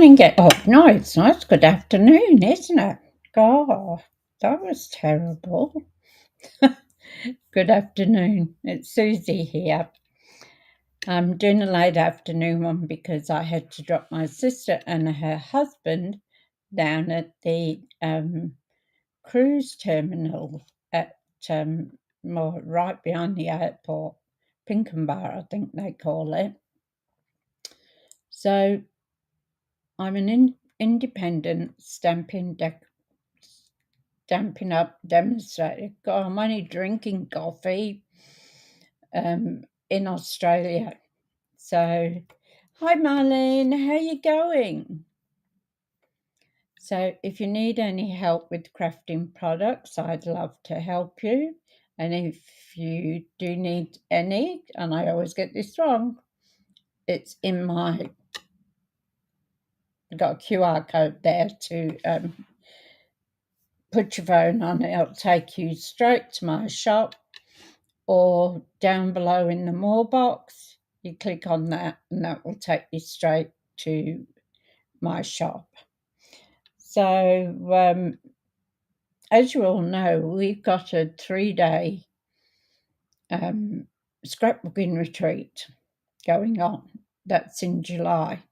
morning. No, it's not. Good afternoon, isn't it? God, that was terrible. Good afternoon. It's Susie here. I'm doing a late afternoon one because I had to drop my sister and her husband down at the cruise terminal at right behind the airport, Pinkenbar, I think they call it. So I'm an independent Stampin Up demonstrator. God, I'm only drinking coffee in Australia. So, hi Marlene, how you going? So, if you need any help with crafting products, I'd love to help you. And if you do need any, and I always get this wrong, it's in my, I've got a QR code there to put your phone on. It'll take you straight to my shop, or down below in the more box, you click on that and that will take you straight to my shop. So as you all know, we've got a 3-day scrapbooking retreat going on. That's in July.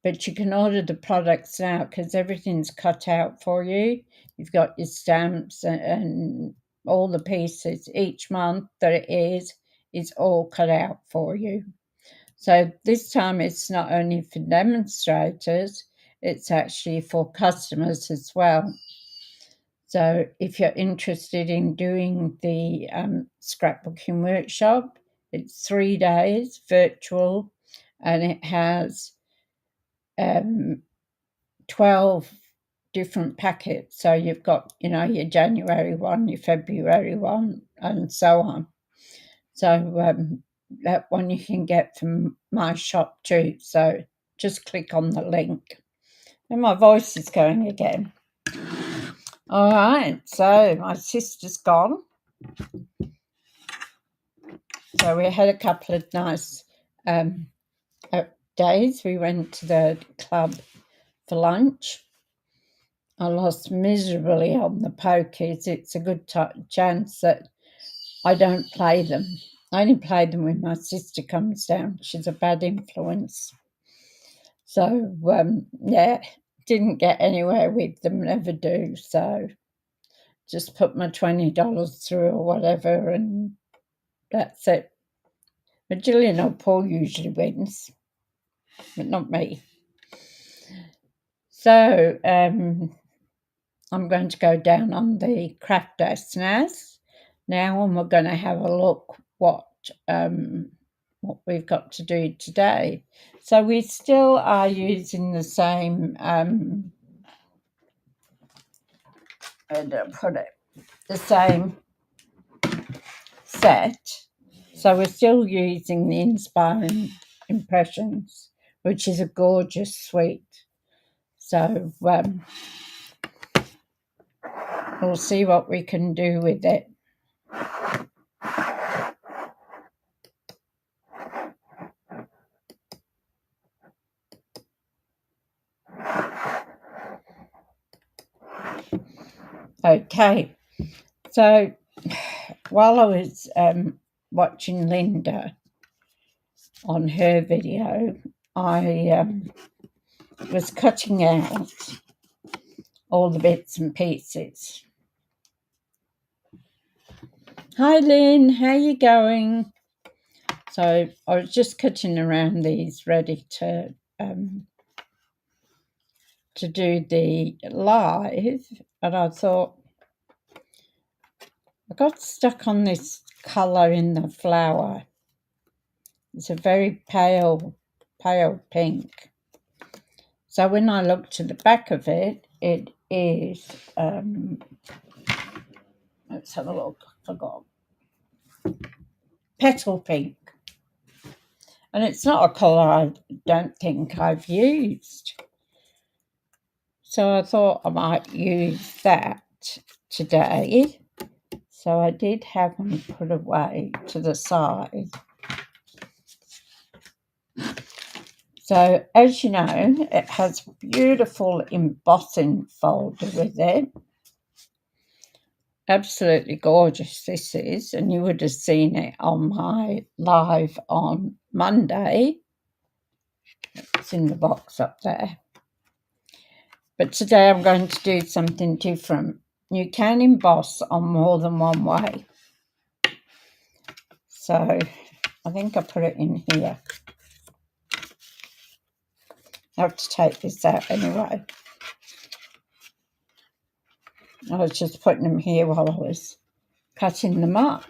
But you can order the products now because everything's cut out for you. You've got your stamps and all the pieces each month that it is all cut out for you. So this time it's not only for demonstrators, it's actually for customers as well. So if you're interested in doing the scrapbooking workshop, it's 3 days virtual, and it has 12 different packets. So you've got, your January one, your February one, and so on. So that one you can get from my shop too. So just click on the link. And my voice is going again. All right, so my sister's gone. So we had a couple of nice days. We went to the club for lunch. I lost miserably on the pokies. It's a good chance that I don't play them. I only play them when my sister comes down. She's a bad influence. So, didn't get anywhere with them, never do. So just put my $20 through or whatever, and that's it. But Gillian or Paul usually wins, but not me. So I'm going to go down on the craft desk now, and we're going to have a look what we've got to do today. So we still are using the same the same set. So we're still using the Inspiring Impressions, which is a gorgeous suite. So we'll see what we can do with it. Okay, so while I was watching Linda on her video, I was cutting out all the bits and pieces. Hi Lynn, how you going? So I was just cutting around these ready to do the live, and I thought I got stuck on this colour in the flower. It's a very pale pink. So when I looked to the back of it, it is let's have a look. I forgot. Petal pink. And it's not a colour I don't think I've used. So I thought I might use that today. So I did have them put away to the side. So, as you know, it has a beautiful embossing folder with it. Absolutely gorgeous this is, and you would have seen it on my live on Monday. It's in the box up there. But today I'm going to do something different. You can emboss on more than one way. So I think I put it in here. I have to take this out anyway. I was just putting them here while I was cutting them up.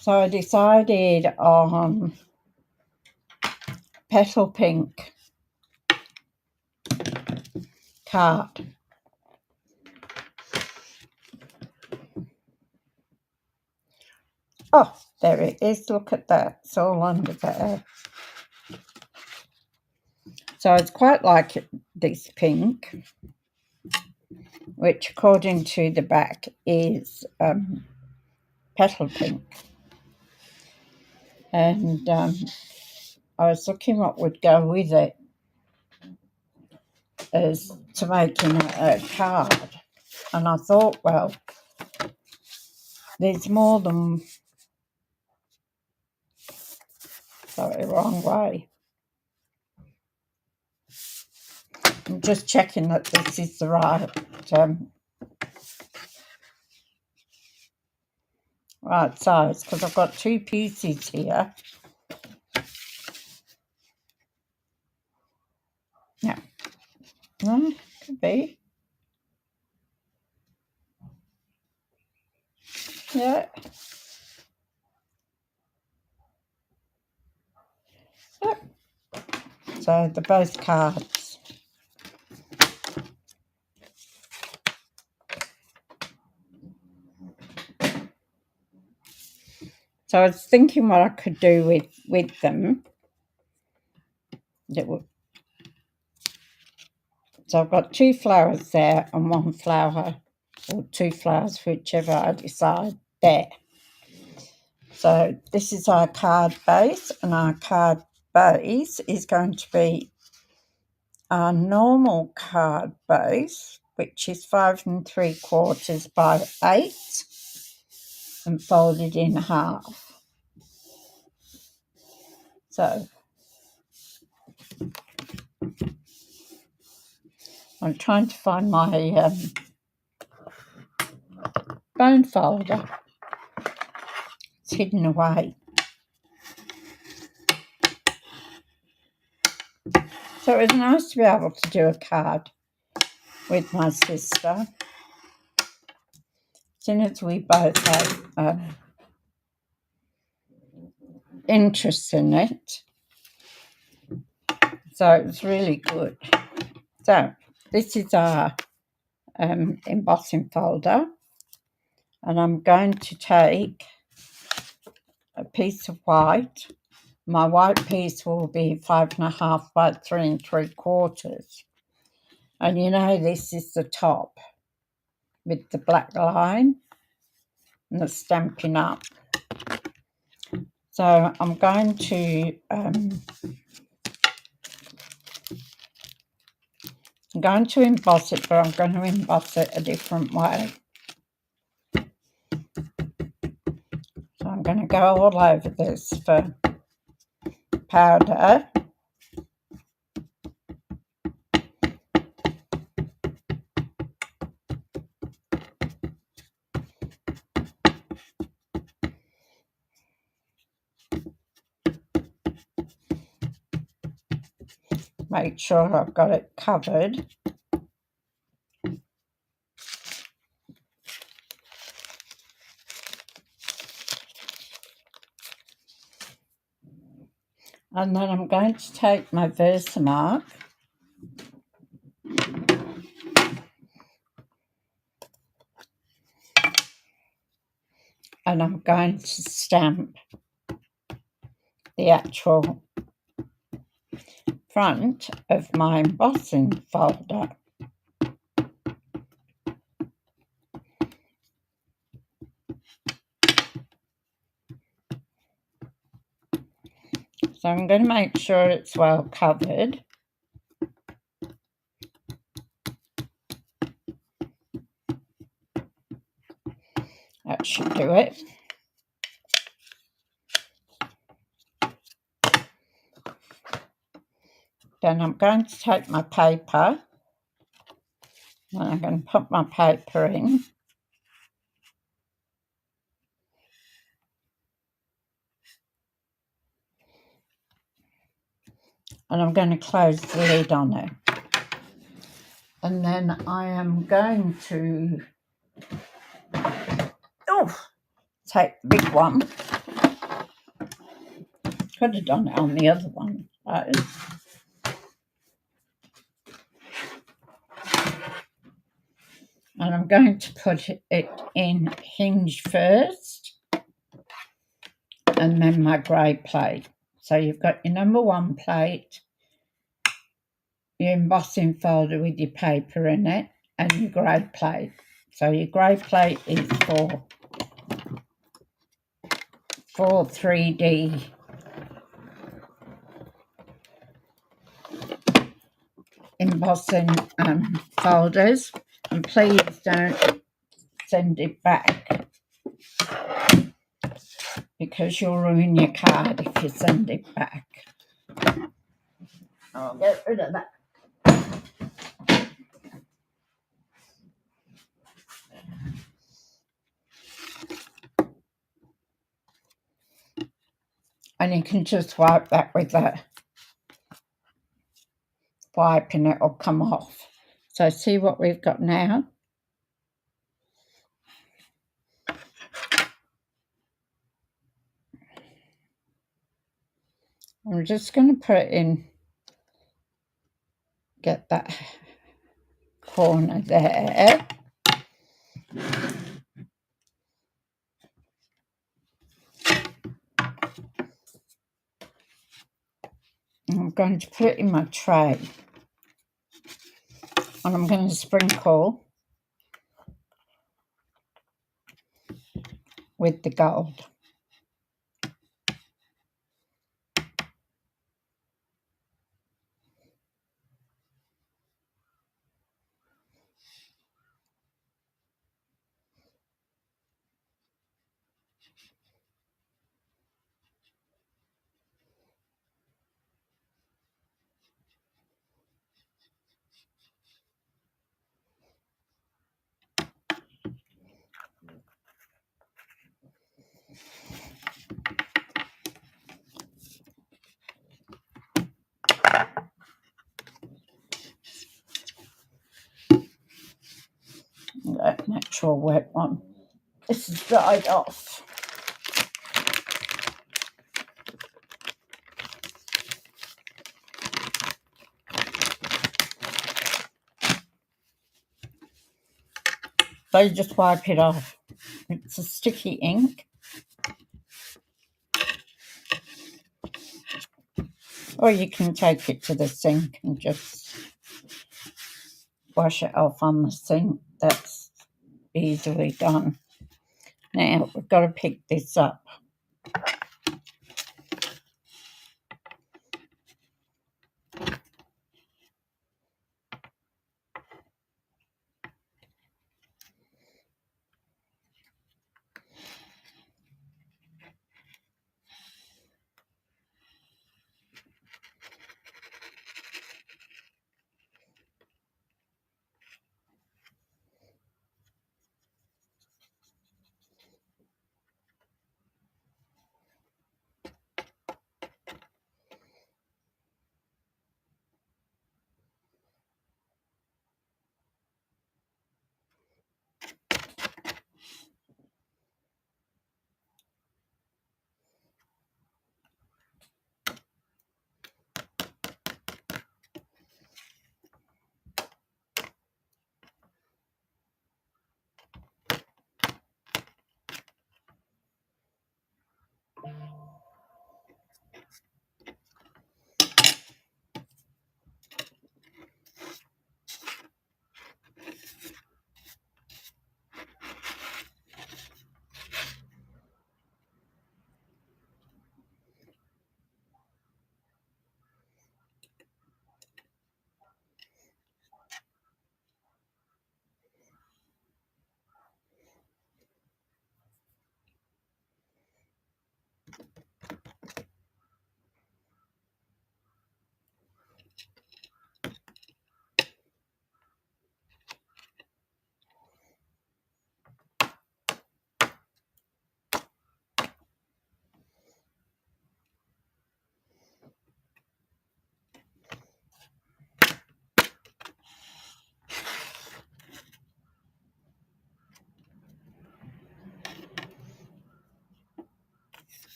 So I decided on petal pink card. Oh, there it is. Look at that. It's all under there. So it's quite like this pink, which according to the back is petal pink. And I was looking what would go with it as to making a card. And I thought, well, there's more than... Sorry, wrong way. I'm just checking that this is the right right size, because I've got two pieces here. No, could be. Yeah. Yep. So they're both cards. So I was thinking what I could do with them. So I've got two flowers there and one flower, or two flowers, whichever I decide there. So this is our card base, and our card base is going to be our normal card base, which is 5 3/4 by 8 and folded in half. So I'm trying to find my bone folder. It's hidden away. So it was nice to be able to do a card with my sister, since we both have interest in it. So it was really good. So this is our embossing folder, and I'm going to take a piece of white. My white piece will be 5 1/2 by 3 3/4. And you know, this is the top with the black line and the Stampin' Up. So I'm going to emboss it, but I'm going to emboss it a different way. So I'm going to go all over this for powder. Make sure I've got it covered. And then I'm going to take my Versamark and I'm going to stamp the actual front of my embossing folder. So I'm going to make sure it's well covered. That should do it. Then I'm going to take my paper and I'm going to put my paper in. And I'm going to close the lid on it. And then I am going to take the big one. Could have done it on the other one, though. And I'm going to put it in hinge first and then my grey plate. So you've got your number 1 plate, your embossing folder with your paper in it, and your grey plate. So your grey plate is for 3D embossing folders, and please don't send it back because you'll ruin your card if you send it back. I'll get rid of that. And you can just wipe that with that wipe and it'll come off. So see what we've got now? I'm just going to put it in, get that corner there. I'm going to put it in my tray. And I'm going to sprinkle with the gold. That natural wet one. This is dried off. So you just wipe it off. It's a sticky ink. Or you can take it to the sink and just wash it off on the sink. That's easily done. Now we've got to pick this up.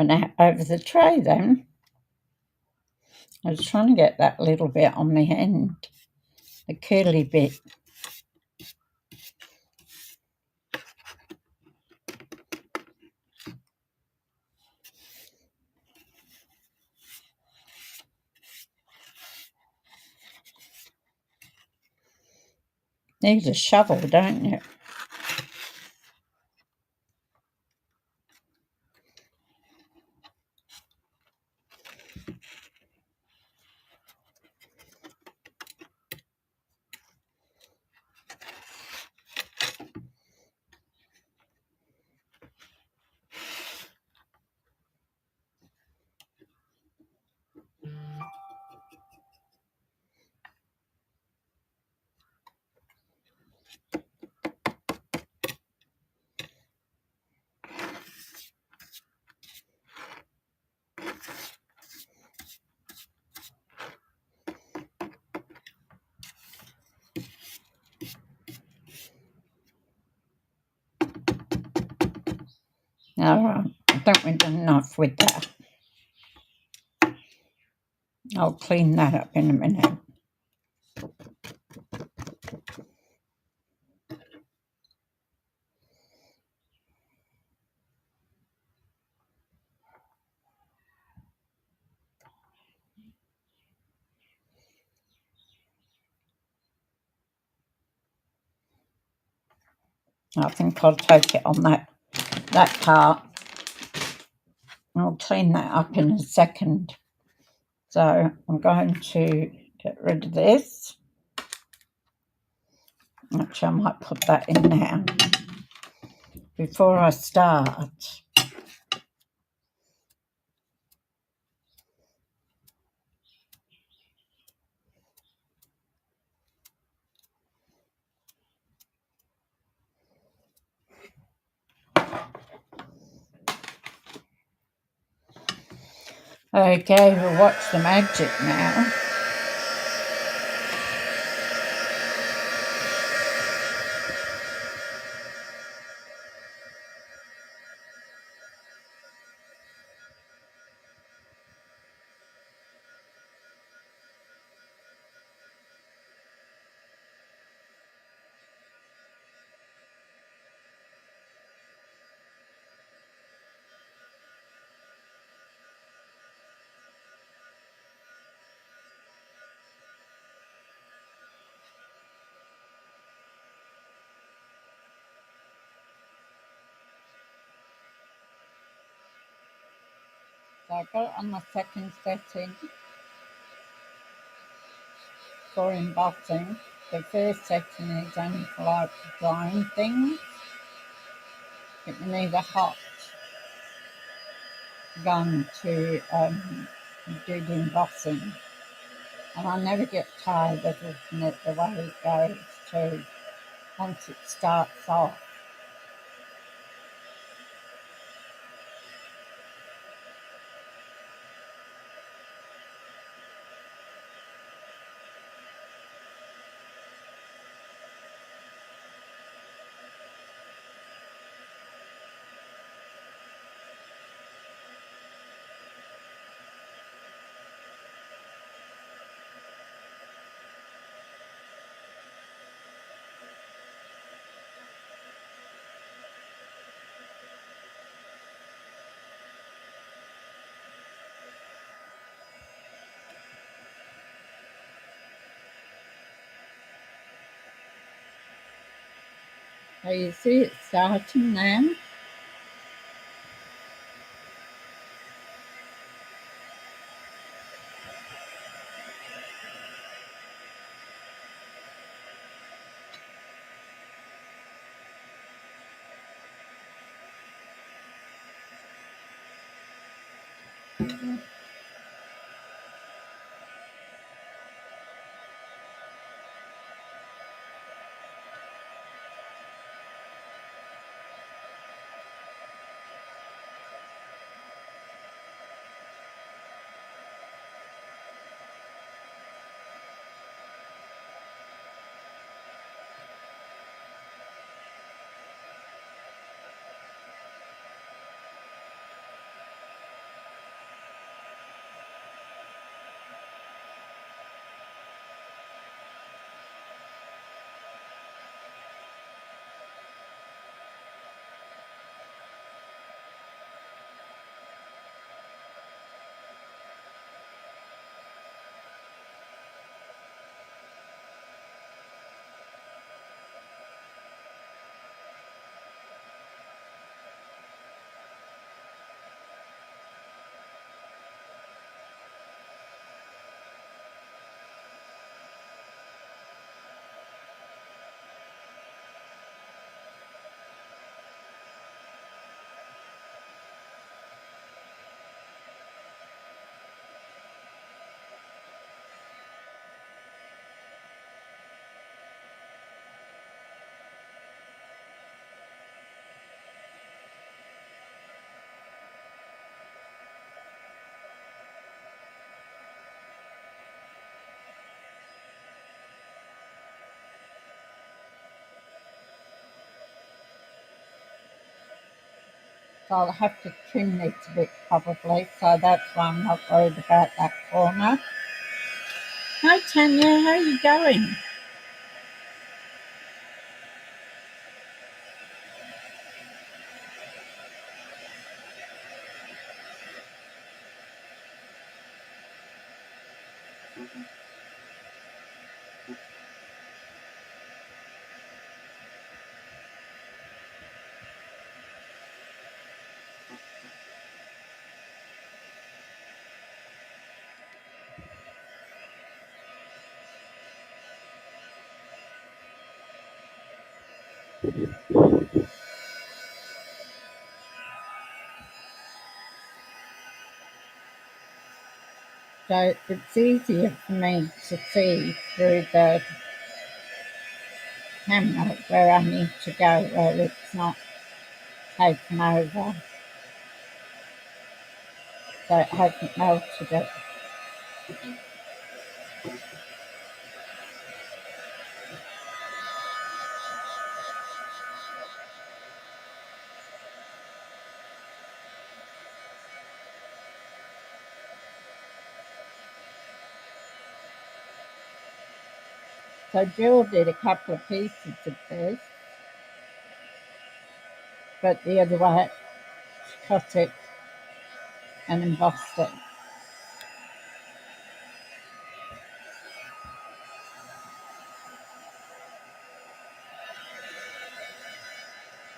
and out over the tray then. I was trying to get that little bit on the end, the curly bit. Need a shovel, don't you? All right, I think we've done enough with that. I'll clean that up in a minute. I think I'll take it on that part. I'll clean that up in a second. So I'm going to get rid of this. Actually, I might put that in now before I start. Okay, we'll watch the magic now. So I got it on my second setting for embossing. The first setting is only for like drying things. But you need a hot gun to do the embossing. And I never get tired of looking at the way it goes too, once it starts off. So you see it starting now. So I'll have to trim this a bit probably, so that's why I'm not worried about that corner. Hi Tanya, how are you going? So it's easier for me to see through the camera where I need to go, where it's not taken over, so it hasn't melted it. So Jill did a couple of pieces of this, but the other way she cut it and embossed it.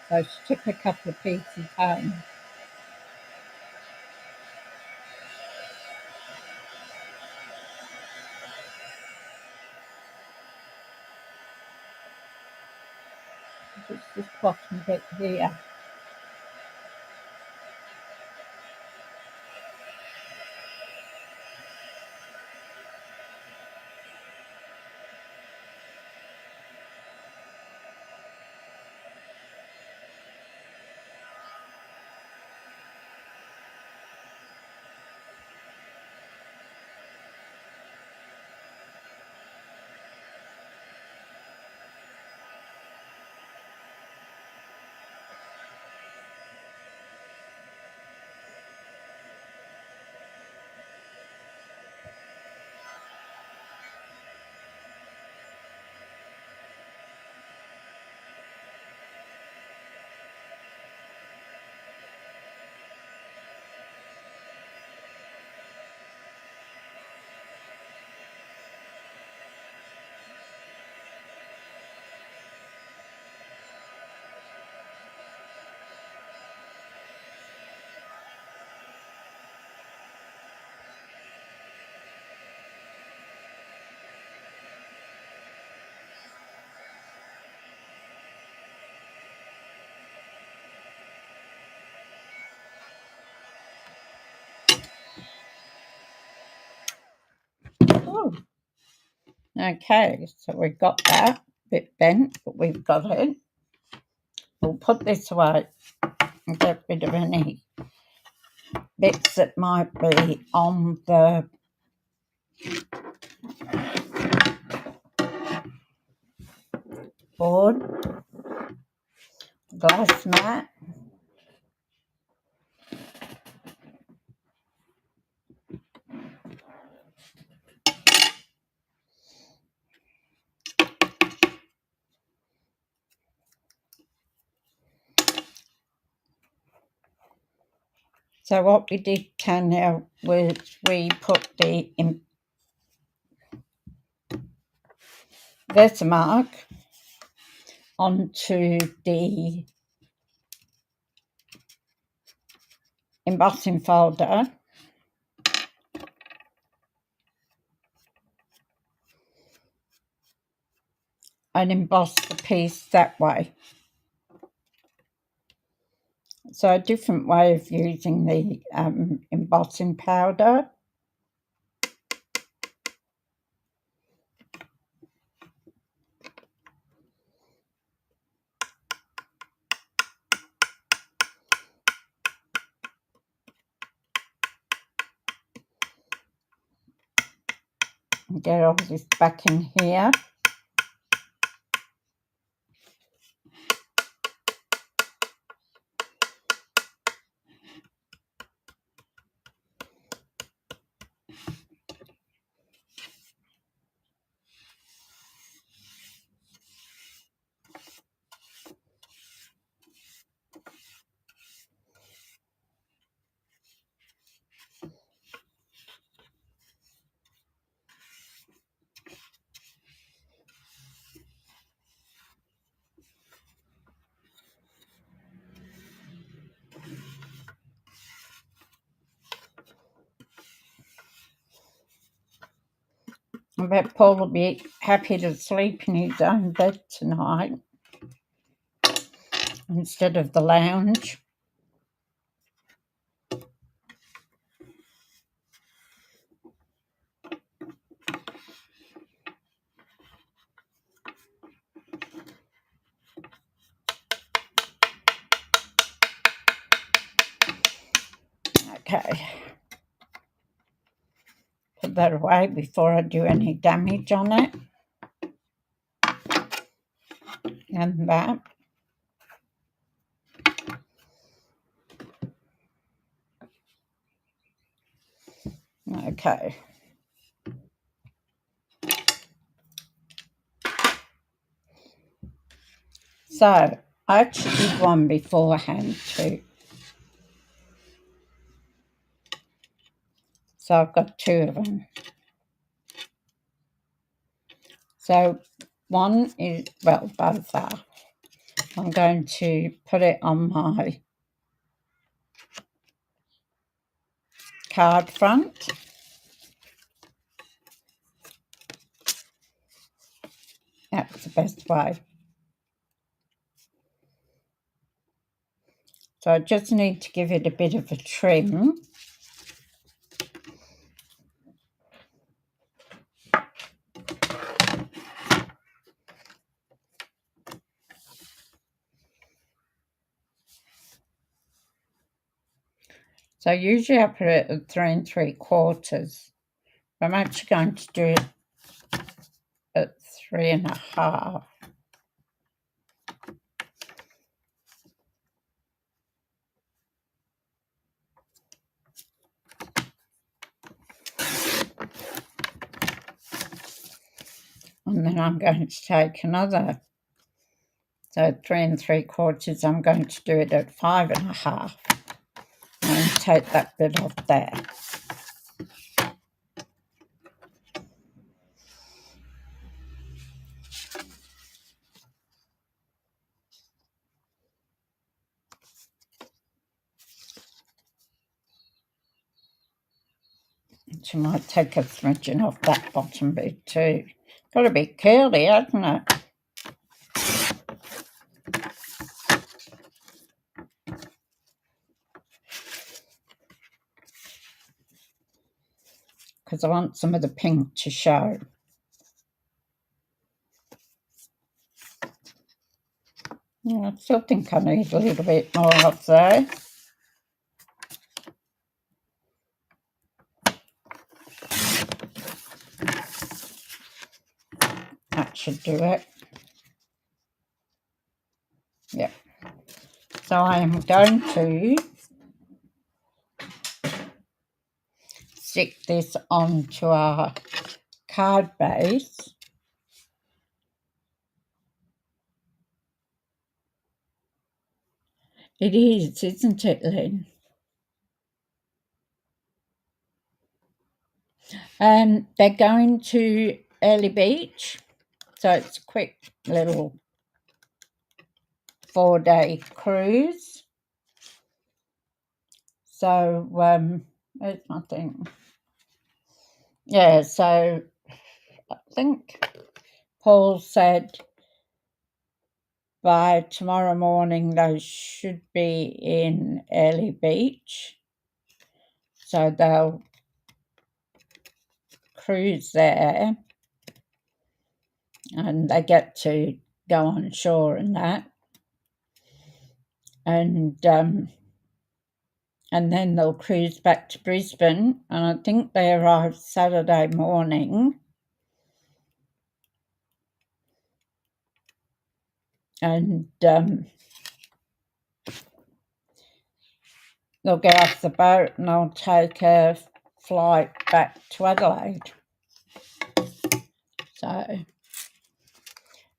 So she took a couple of pieces home. Just this bottom bit here. Oh, okay, so we've got that bit bent, but we've got it. We'll put this away and get rid of any bits that might be on the board, glass mat. So what we did, Tanya, was we put the Versamark onto the embossing folder and emboss the piece that way. So a different way of using the embossing powder. Get all this back in here. I bet Paul will be happy to sleep in his own bed tonight instead of the lounge. Okay. Put that away before I do any damage on it. And that. Okay. So, I actually did one beforehand too. So I've got two of them. So one is, well, both are. I'm going to put it on my card front. That's the best way. So I just need to give it a bit of a trim. So usually I put it at 3 3/4. I'm actually going to do it at 3 1/2. And then I'm going to take another. So 3 3/4, I'm going to do it at 5 1/2. And take that bit off there. She might take a smidgen off that bottom bit too. Got to be curly, hasn't it? Because I want some of the pink to show. Yeah, I still think I need a little bit more off there. That should do it. Yep. So I am going to stick this onto our card base. It is, isn't it, Lynn? They're going to Early Beach, so it's a quick little 4-day cruise. So, where's my thing? Yeah, so I think Paul said by tomorrow morning they should be in Early Beach. So they'll cruise there and they get to go on shore and that. And then they'll cruise back to Brisbane, and I think they arrive Saturday morning. And they'll get off the boat and they'll take a flight back to Adelaide. So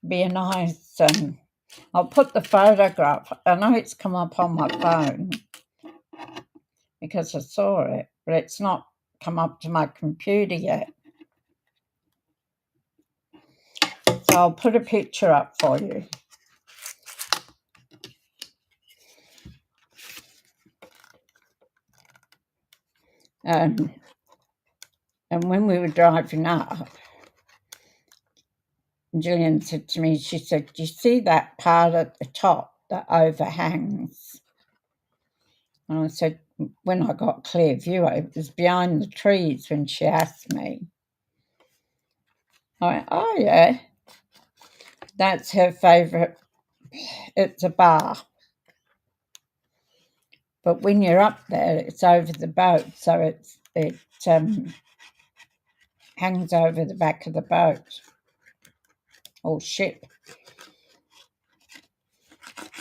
be a nice, I'll put the photograph, I know it's come up on my phone because I saw it, but it's not come up to my computer yet. So I'll put a picture up for you. And when we were driving up, Gillian said to me, she said, "Do you see that part at the top that overhangs?" And I said, when I got clear view, it was behind the trees when she asked me. I went, "Oh, yeah, that's her favourite. It's a bar. But when you're up there, it's over the boat, so it hangs over the back of the boat or ship."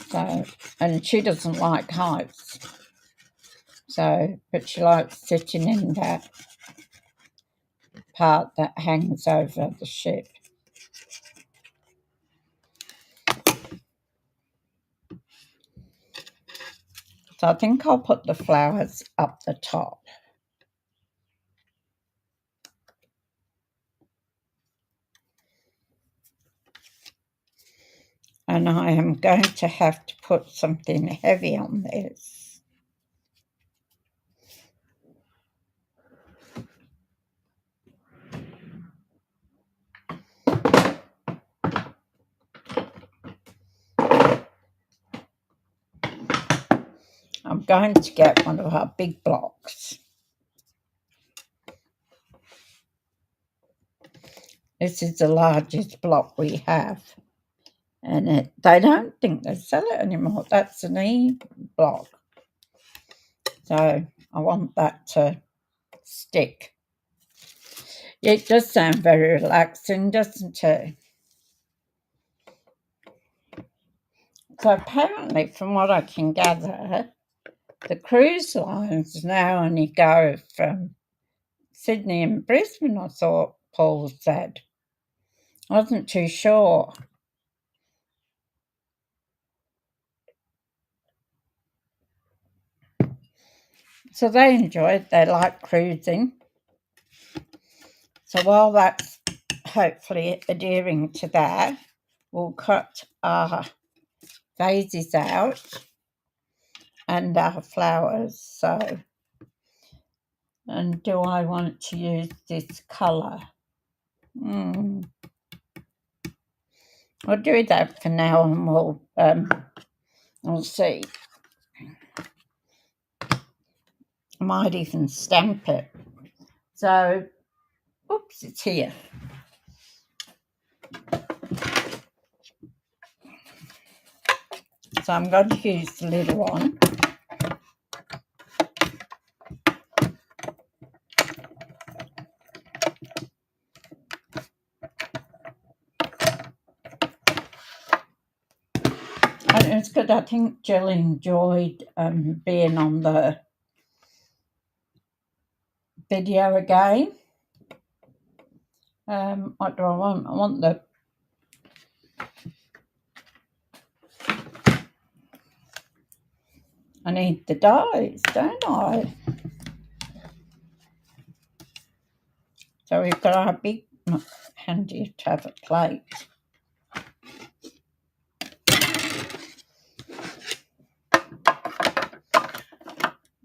So, and she doesn't like heights. So, but she likes sitting in that part that hangs over the ship. So I think I'll put the flowers up the top. And I am going to have to put something heavy on this. I'm going to get one of our big blocks. This is the largest block we have. And they don't think they sell it anymore. That's an E block. So I want that to stick. It does sound very relaxing, doesn't it? So apparently, from what I can gather, the cruise lines now only go from Sydney and Brisbane, I thought Paul said. I wasn't too sure. So they enjoy it. They like cruising. So while that's hopefully adhering to that, we'll cut our vases out and our flowers. So, and do I want to use this colour? I'll do that for now, and we'll see. I might even stamp it. So, oops, it's here. So I'm going to use the little one. And it's good. I think Jill enjoyed being on the video again. What do I want? I want the I need the dies, don't I? So we've got our big, handy to have a plate.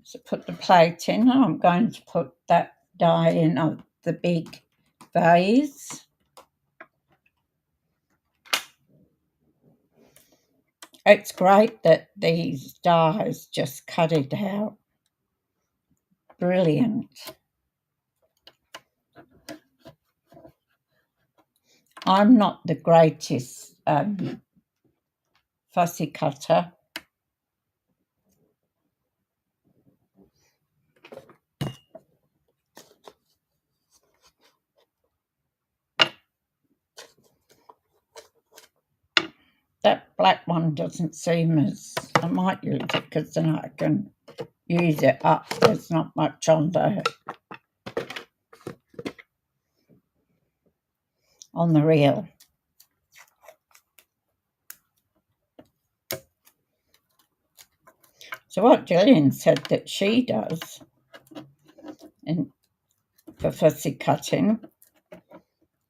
So put the plate in, and I'm going to put that die in of the big vase. It's great that these dies just cut it out. Brilliant. I'm not the greatest fussy cutter. That black one doesn't seem as... I might use it because then I can use it up. There's not much on the reel. So what Gillian said that she does for fussy cutting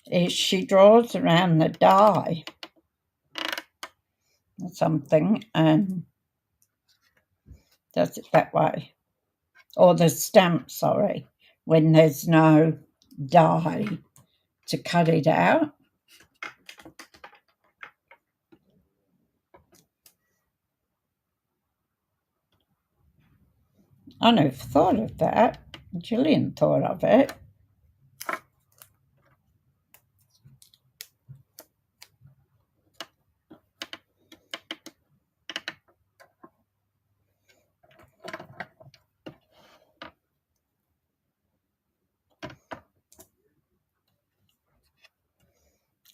is she draws around the die or something and does it that way. Or the stamp, sorry, when there's no die to cut it out. I never thought of that. Gillian thought of it.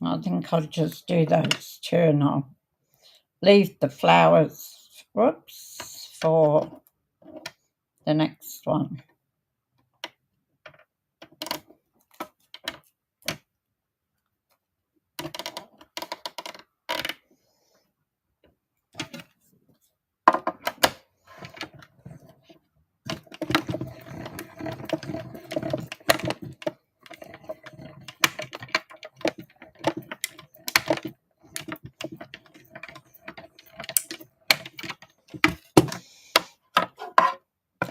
I think I'll just do those two and I'll leave the flowers, whoops, for the next one.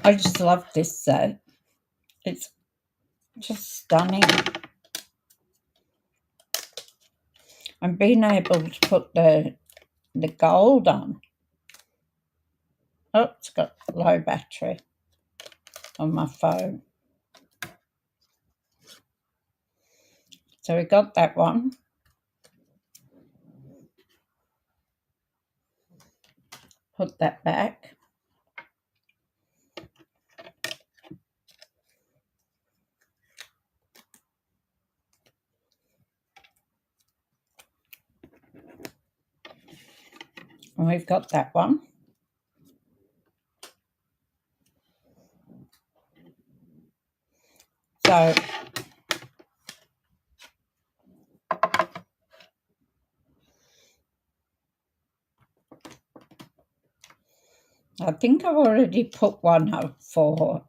I just love this set. It's just stunning. And being able to put the gold on. Oh, it's got low battery on my phone. So we got that one. Put that back. And we've got that one. So I think I've already put one up for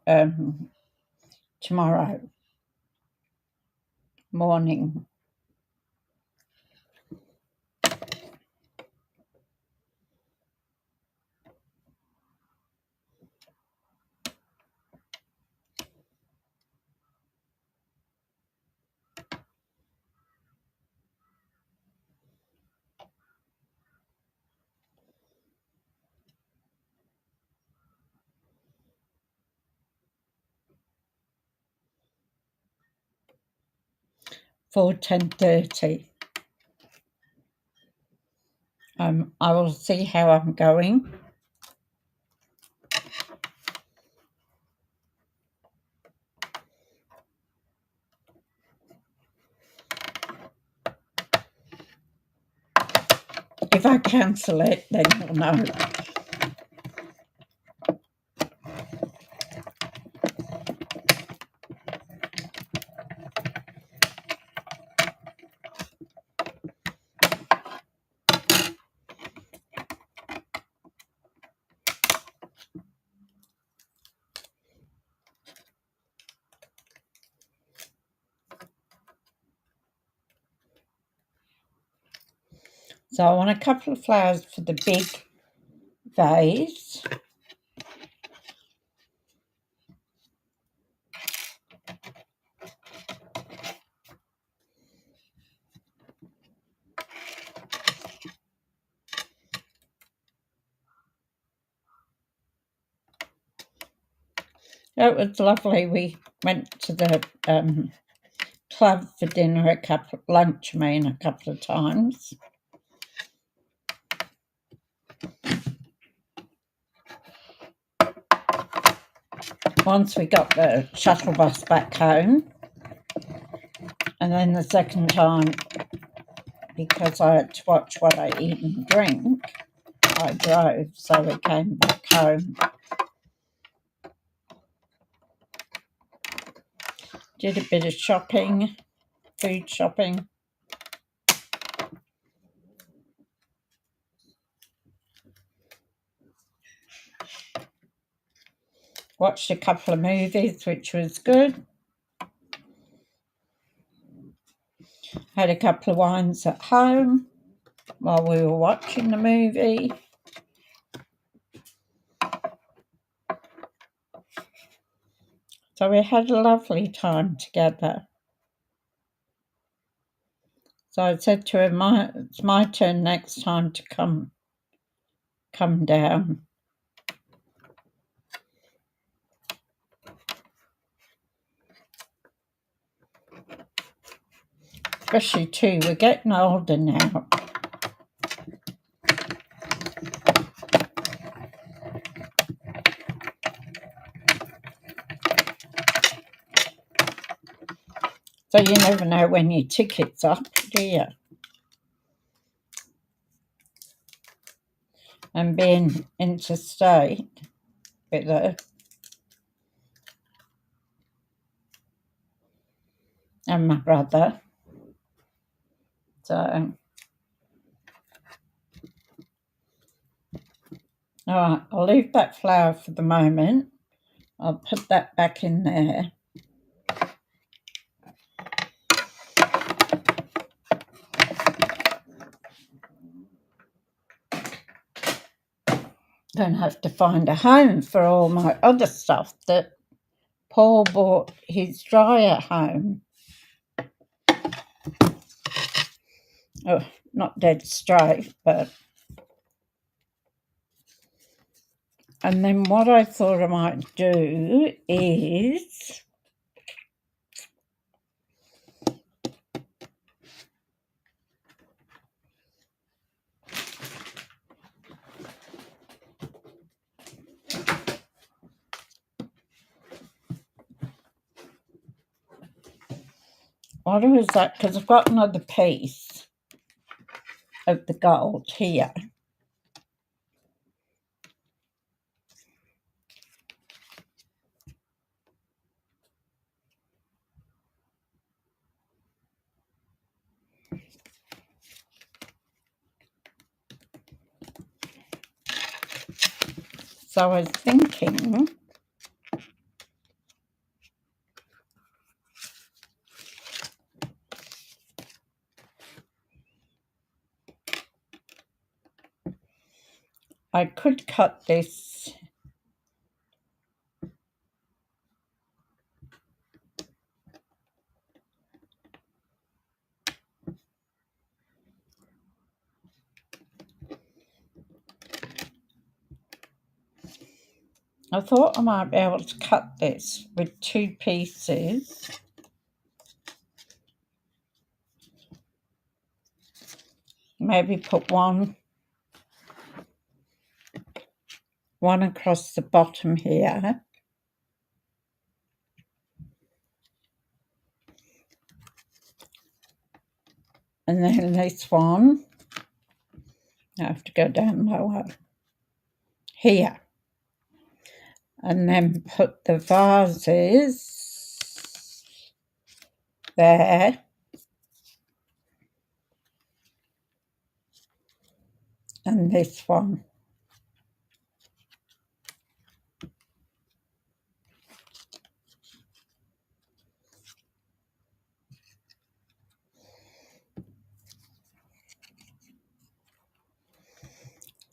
tomorrow morning. For 10:30. I will see how I'm going. If I cancel it, then you'll know. So I want a couple of flowers for the big vase. It was lovely. We went to the club for dinner a couple of times. Once we got the shuttle bus back home, and then the second time, because I had to watch what I eat and drink, I drove, so we came back home. Did a bit of shopping, food shopping. Watched a couple of movies, which was good. Had a couple of wines at home while we were watching the movie. So we had a lovely time together. So I said to her, it's my turn next time to come down. especially too, we're getting older now. So you never know when your ticket's up, do you? And being interstate with her and my brother. So, all right, I'll leave that flower for the moment. I'll put that back in there. Don't have to find a home for all my other stuff that Paul bought his dryer home. Oh, not dead straight, but... And then what I thought I might do is... What was that? Because I've got another piece of the gold here. So I was thinking... I could cut this I thought I might be able to cut this with 2 pieces. Maybe put one across the bottom here. And then this one, I have to go down lower, here. And then put the vases there. And this one.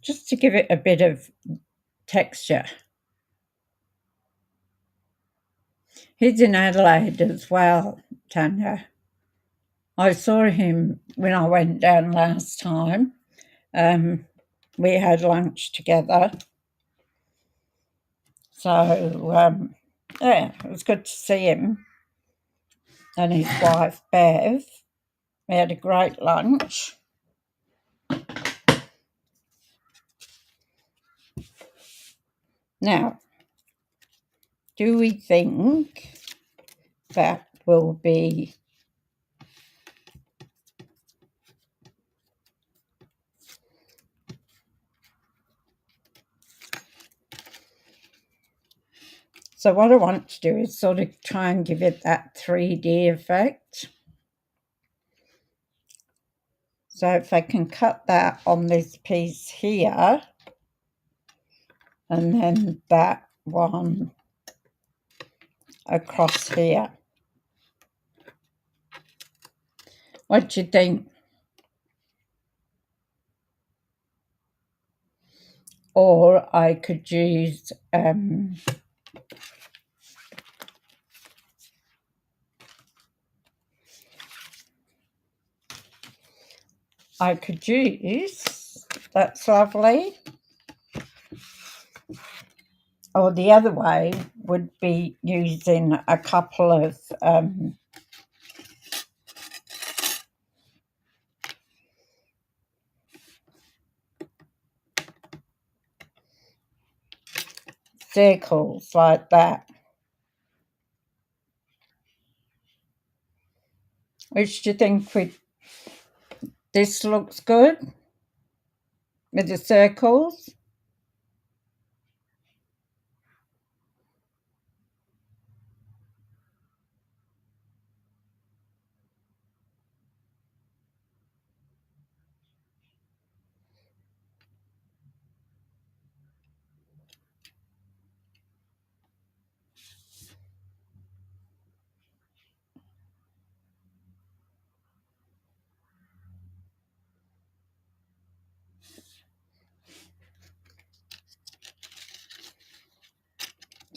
Just to give it a bit of texture. He's in Adelaide as well, Tanya. I saw him when I went down last time. We had lunch together. So, yeah, it was good to see him and his wife, Bev. We had a great lunch. Now, do we think that will be so what I want to do is sort of try and give it that 3D effect. So if I can cut that on this piece here, and then that one across here. What do you think? Or I could use that's lovely. Or the other way would be using a couple of circles like that. Which do you think this looks good with the circles?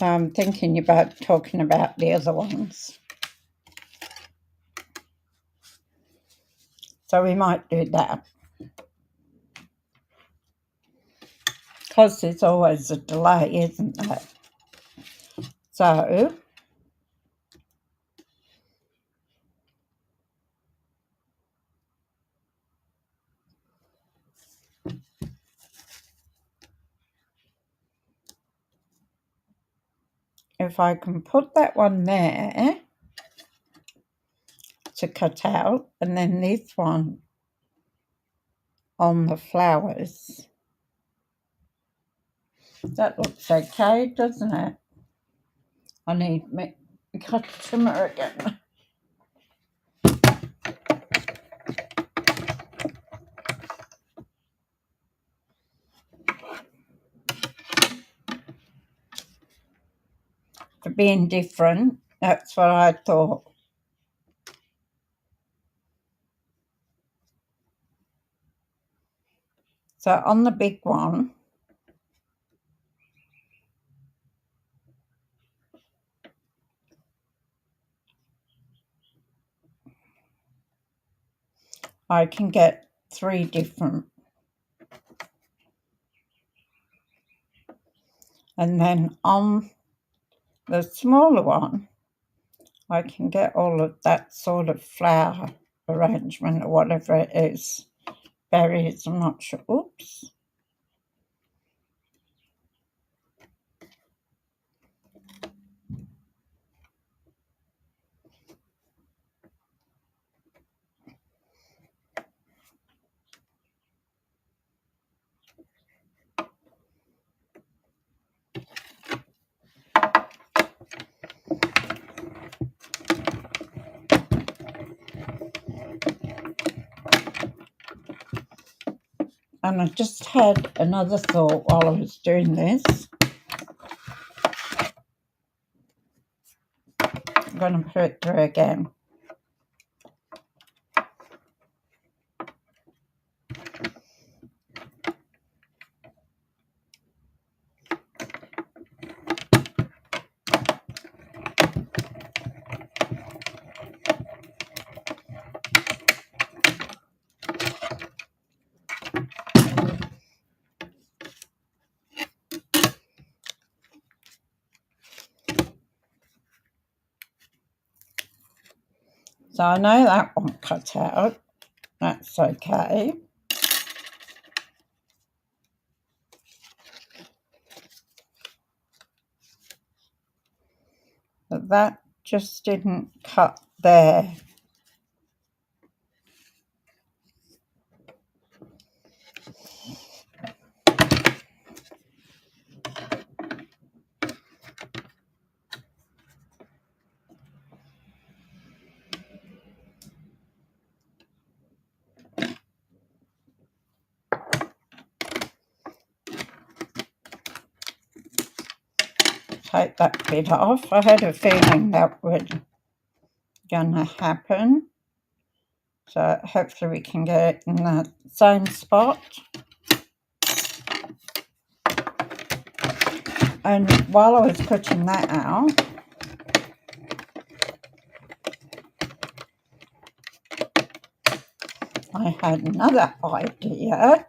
I'm thinking about talking about the other ones. So we might do that. Because there's always a delay, isn't there? So if I can put that one there to cut out, and then this one on the flowers. That looks okay, doesn't it? I need my cut trimmer again. For being different, that's what I thought. So on the big one, I can get 3 different. And then on the smaller one, I can get all of that sort of flower arrangement or whatever it is. Berries, I'm not sure. Oops. And I just had another thought while I was doing this. I'm going to put it through again. So I know that won't cut out. That's okay. But that just didn't cut there. Take that bit off. I had a feeling that would gonna happen. So hopefully we can get it in the same spot. And while I was cutting that out, I had another idea.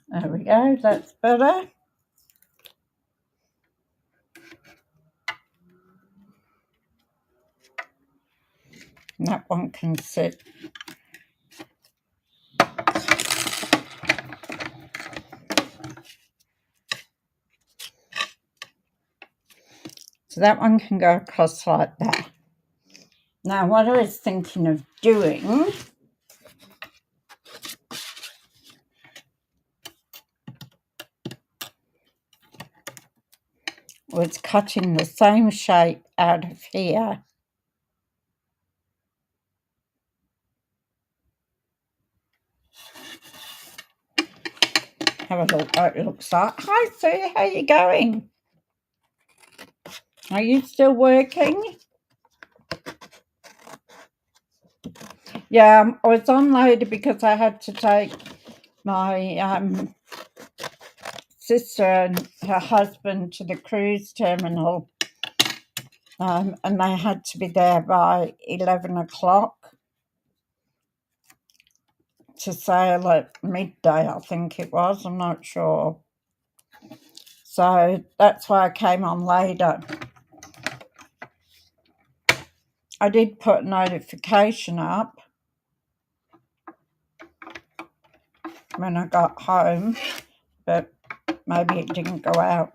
There we go, that's better. And that one can sit. So that one can go across like that. Now, what I was thinking of doing was cutting the same shape out of here. Have a look what it looks like. Hi, Sue, how you going? Are you still working? Yeah, I was on later because I had to take my sister and her husband to the cruise terminal, and they had to be there by 11 o'clock to sail at midday, I think it was. I'm not sure. So that's why I came on later. I did put a notification up when I got home, but maybe it didn't go out.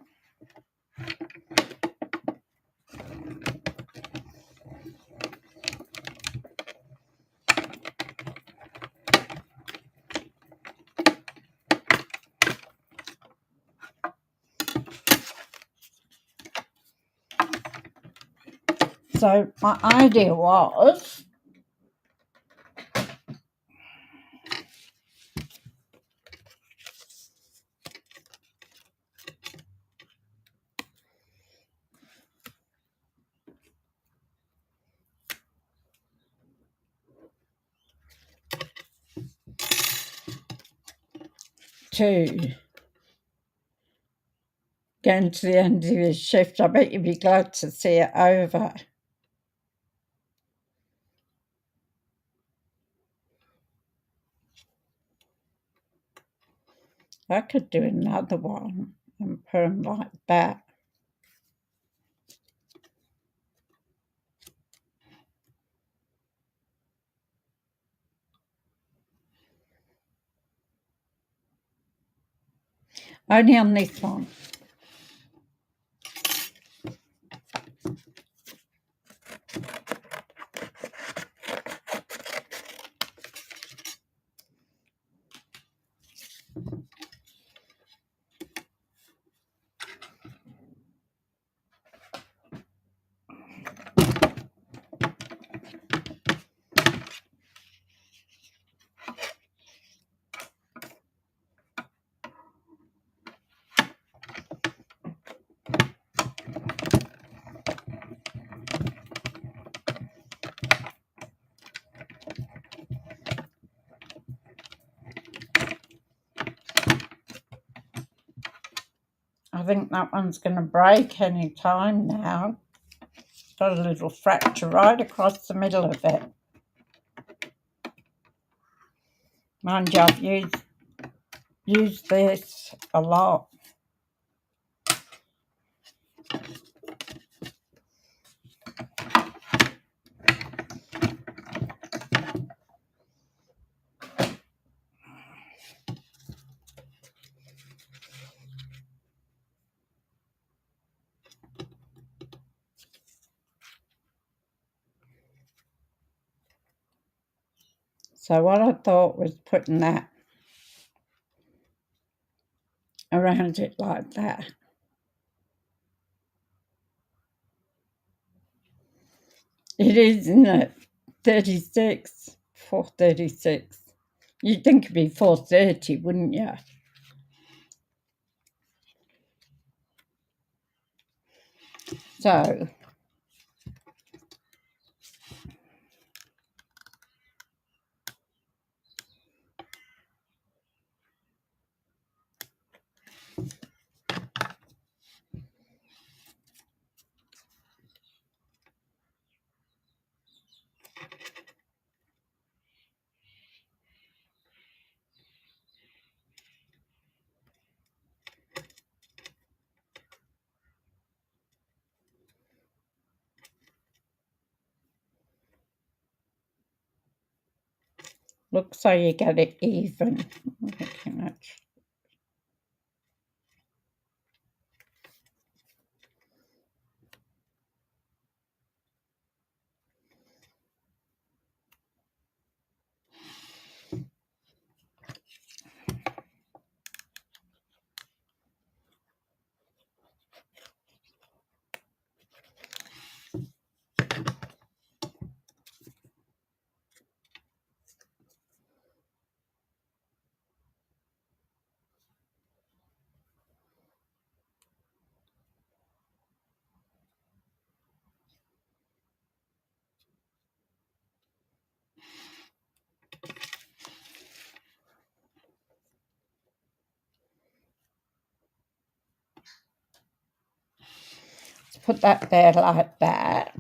So my idea was to get to the end of your shift. I bet you'd be glad to see it over. I could do another one and put them like that. Only on this one. I think that one's going to break any time now. It's got a little fracture right across the middle of it. Mind you, I've used this a lot. So what I thought was putting that around it like that. It is, isn't it? 36, 436. You'd think it'd be 430, wouldn't you? So Looks like you get it even. Okay, much. Put that there like that.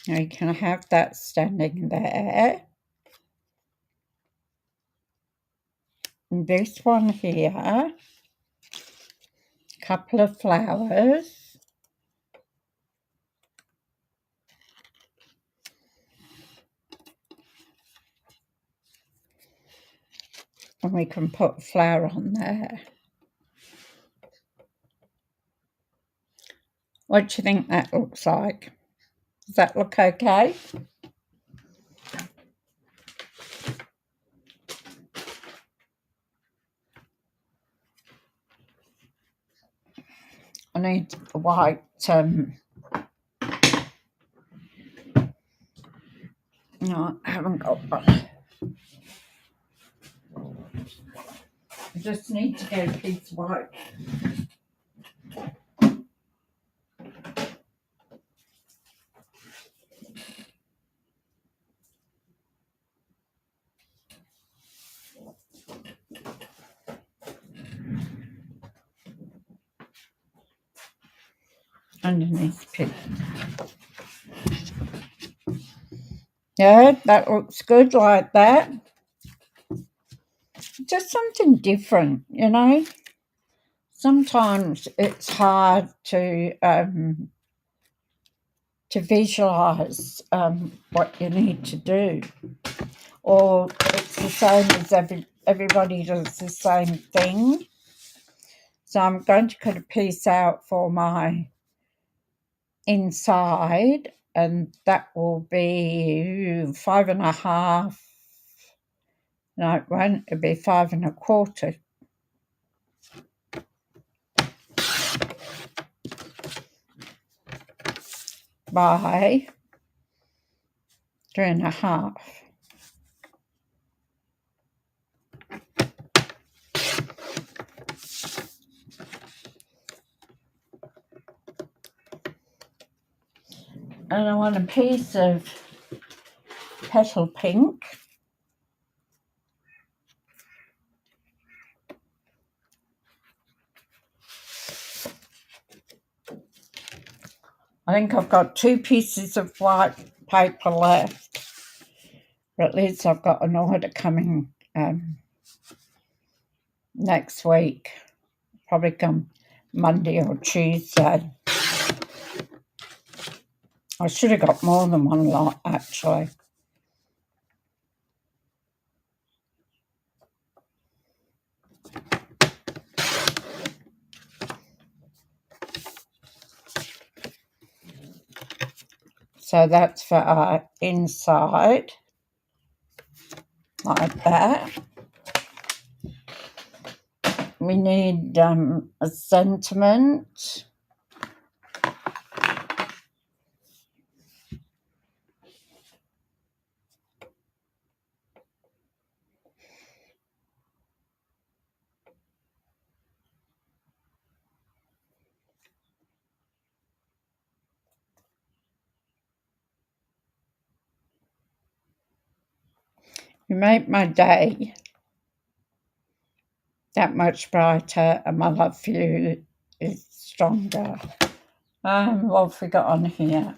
Now you can have that standing there. And this one here, couple of flowers. And we can put a flower on there. What do you think that looks like? Does that look okay? I need a white, no, I haven't got one. I just need to get a piece of white. Underneath pin. Yeah, that looks good like that. Just something different, you know. Sometimes it's hard to visualize what you need to do, or it's the same as everybody does the same thing. So I'm going to cut a piece out for my inside, and that will be 5.5. No, it won't. It'll be 5.25 by 3.5. And I want a piece of petal pink. I think I've got 2 pieces of white paper left, but at least I've got an order coming next week, probably come Monday or Tuesday. I should have got more than one lot, actually. So that's for our inside, like that. We need a sentiment. You make my day that much brighter, and my love for you is stronger. What have we got on here?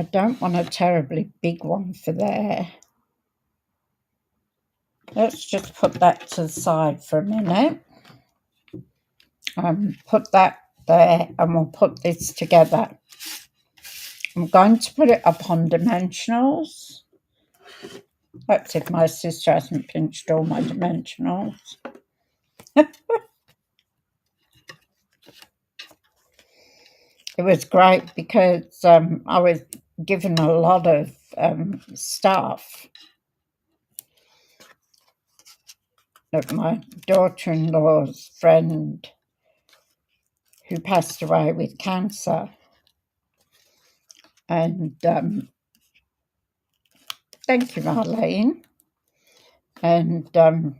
I don't want a terribly big one for there. Let's just put that to the side for a minute. Put that there and we'll put this together. I'm going to put it up on dimensionals. That's if my sister hasn't pinched all my dimensionals. It was great because I was given a lot of stuff that my daughter-in-law's friend who passed away with cancer. And thank you, Marlene. And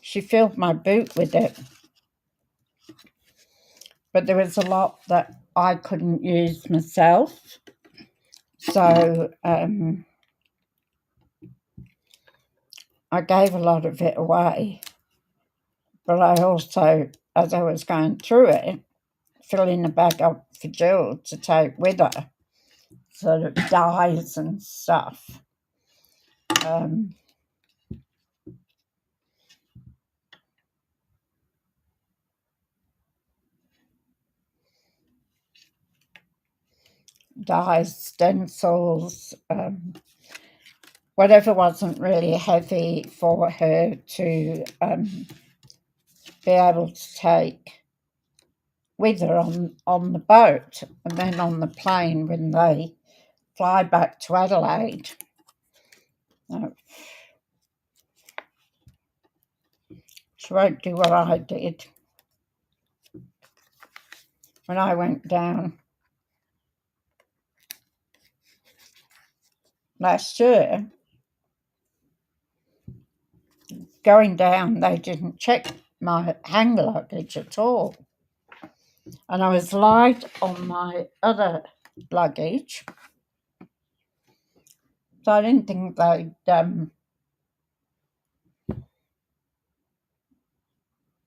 she filled my boot with it. But there was a lot that I couldn't use myself. So I gave a lot of it away. But I also, as I was going through it, filling a bag up for Jill to take with her, sort of dyes and stuff. Dyes, stencils, whatever wasn't really heavy for her to be able to take with her on the boat and then on the plane when they fly back to Adelaide. She won't do what I did when I went down last year. Going down, they didn't check my hand luggage at all. And I was light on my other luggage. So I didn't think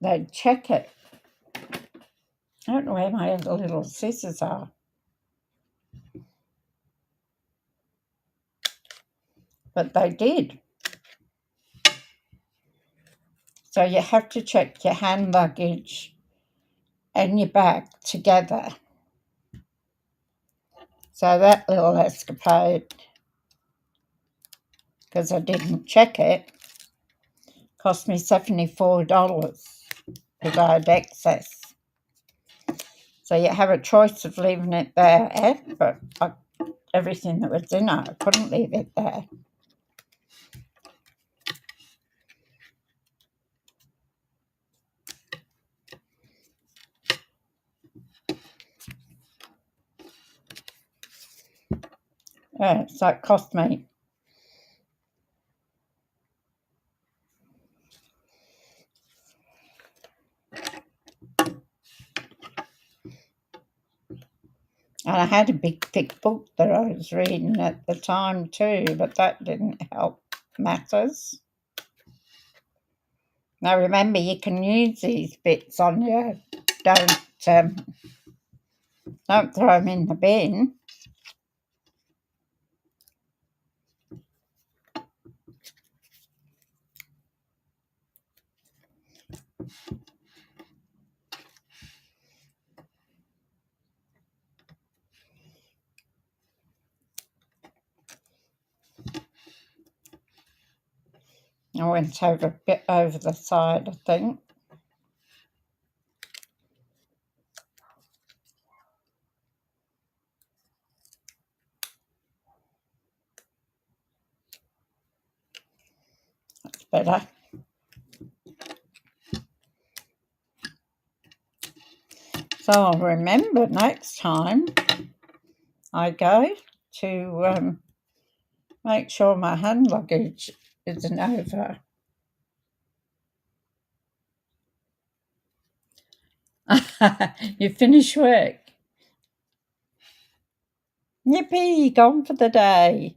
they'd check it. I don't know where my other little scissors are. But they did. So you have to check your hand luggage and your bag together. So that little escapade, because I didn't check it, cost me $74 because I had excess. So you have a choice of leaving it there, but everything that was in it, I couldn't leave it there. Yeah, so it cost me and I had a big thick book that I was reading at the time too, but that didn't help matters. Now remember, you can use these bits on you. Don't throw them in the bin. I went over a bit over the side, I think. That's better. So I'll remember next time I go to make sure my hand luggage isn't over. You finish work? Yippee, gone for the day.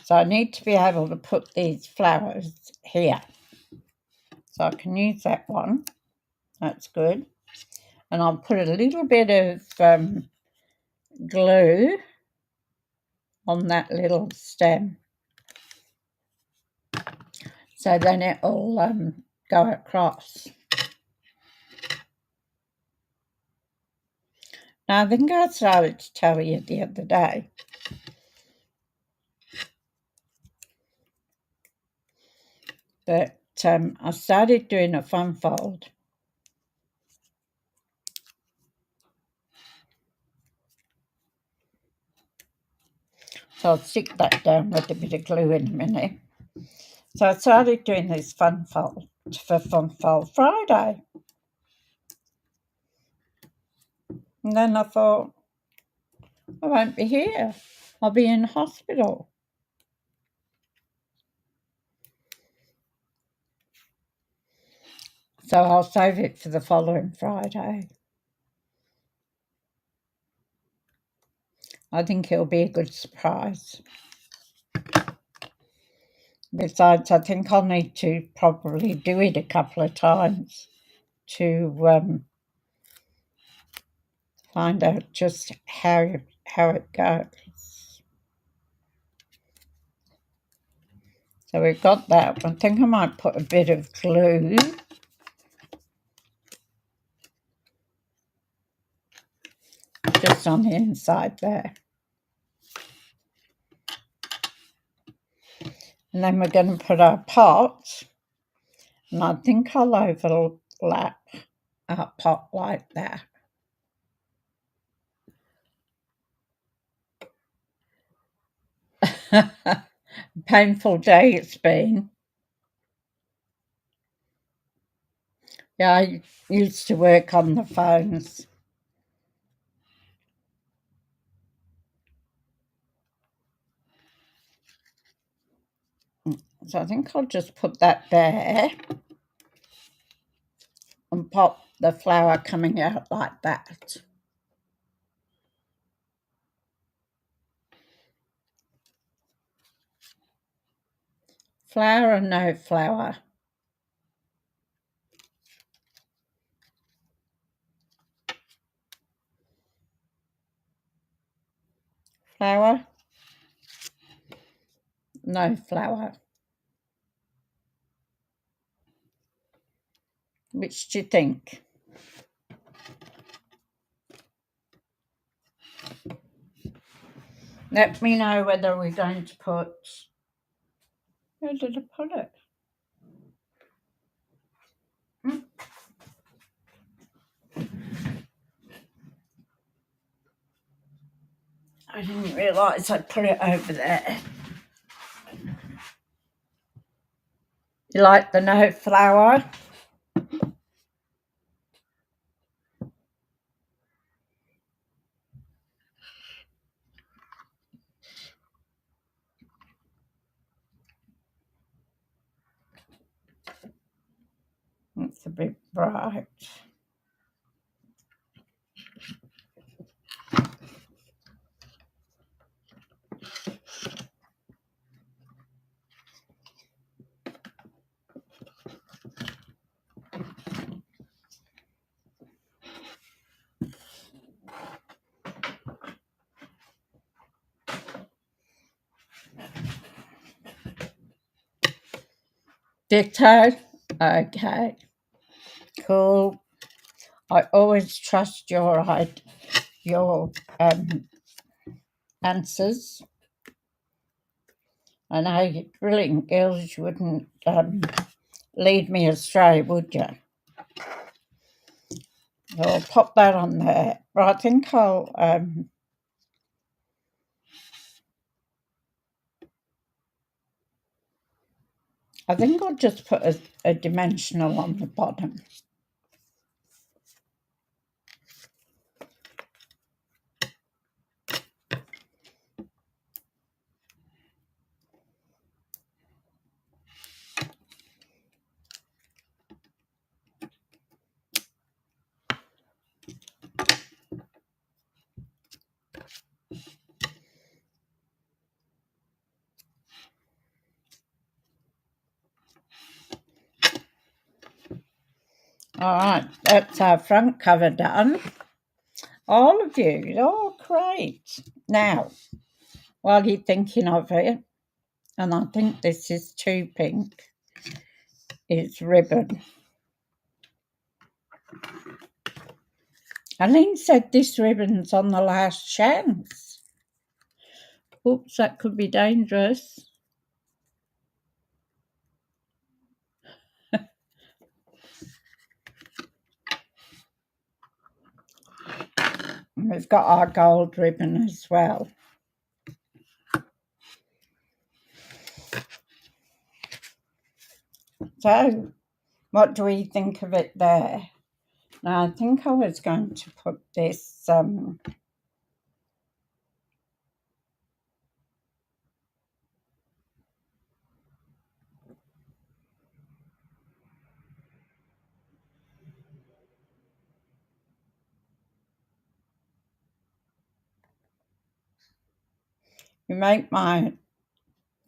So I need to be able to put these flowers here. So I can use that one. That's good. And I'll put a little bit of glue on that little stem. So then it'll go across. Now, I think I started to tell you the other day that I started doing a fun fold. So I'll stick that down with a bit of glue in a minute. So I started doing this fun fold for Fun Fold Friday. And then I thought, I won't be here. I'll be in hospital. So I'll save it for the following Friday. I think it'll be a good surprise. Besides, I think I'll need to probably do it a couple of times to find out just how it goes. So we've got that. I think I might put a bit of glue just on the inside there. And then we're going to put our pot, and I think I'll overlap our pot like that. Painful day it's been. Yeah, I used to work on the phones. So I think I'll just put that there and pop the flower coming out like that. Flower or no flower? Flower? No flower. Which do you think? Let me know whether we're going to put... Where did I put it? I didn't realise I put it over there. You like the no flower? It's a bit bright. Ditto? Okay. Cool. I always trust your answers. I know you're brilliant girls. You wouldn't lead me astray, would you? So I'll pop that on there. But I think I'll just put a dimensional on the bottom. All right, that's our front cover done. All of you, oh great. Now, while you're thinking of it, and I think this is too pink, is ribbon. Aline said this ribbon's on the last chance. Oops, that could be dangerous. We've got our gold ribbon as well. So, what do we think of it there? Now, I think I was going to put this you make my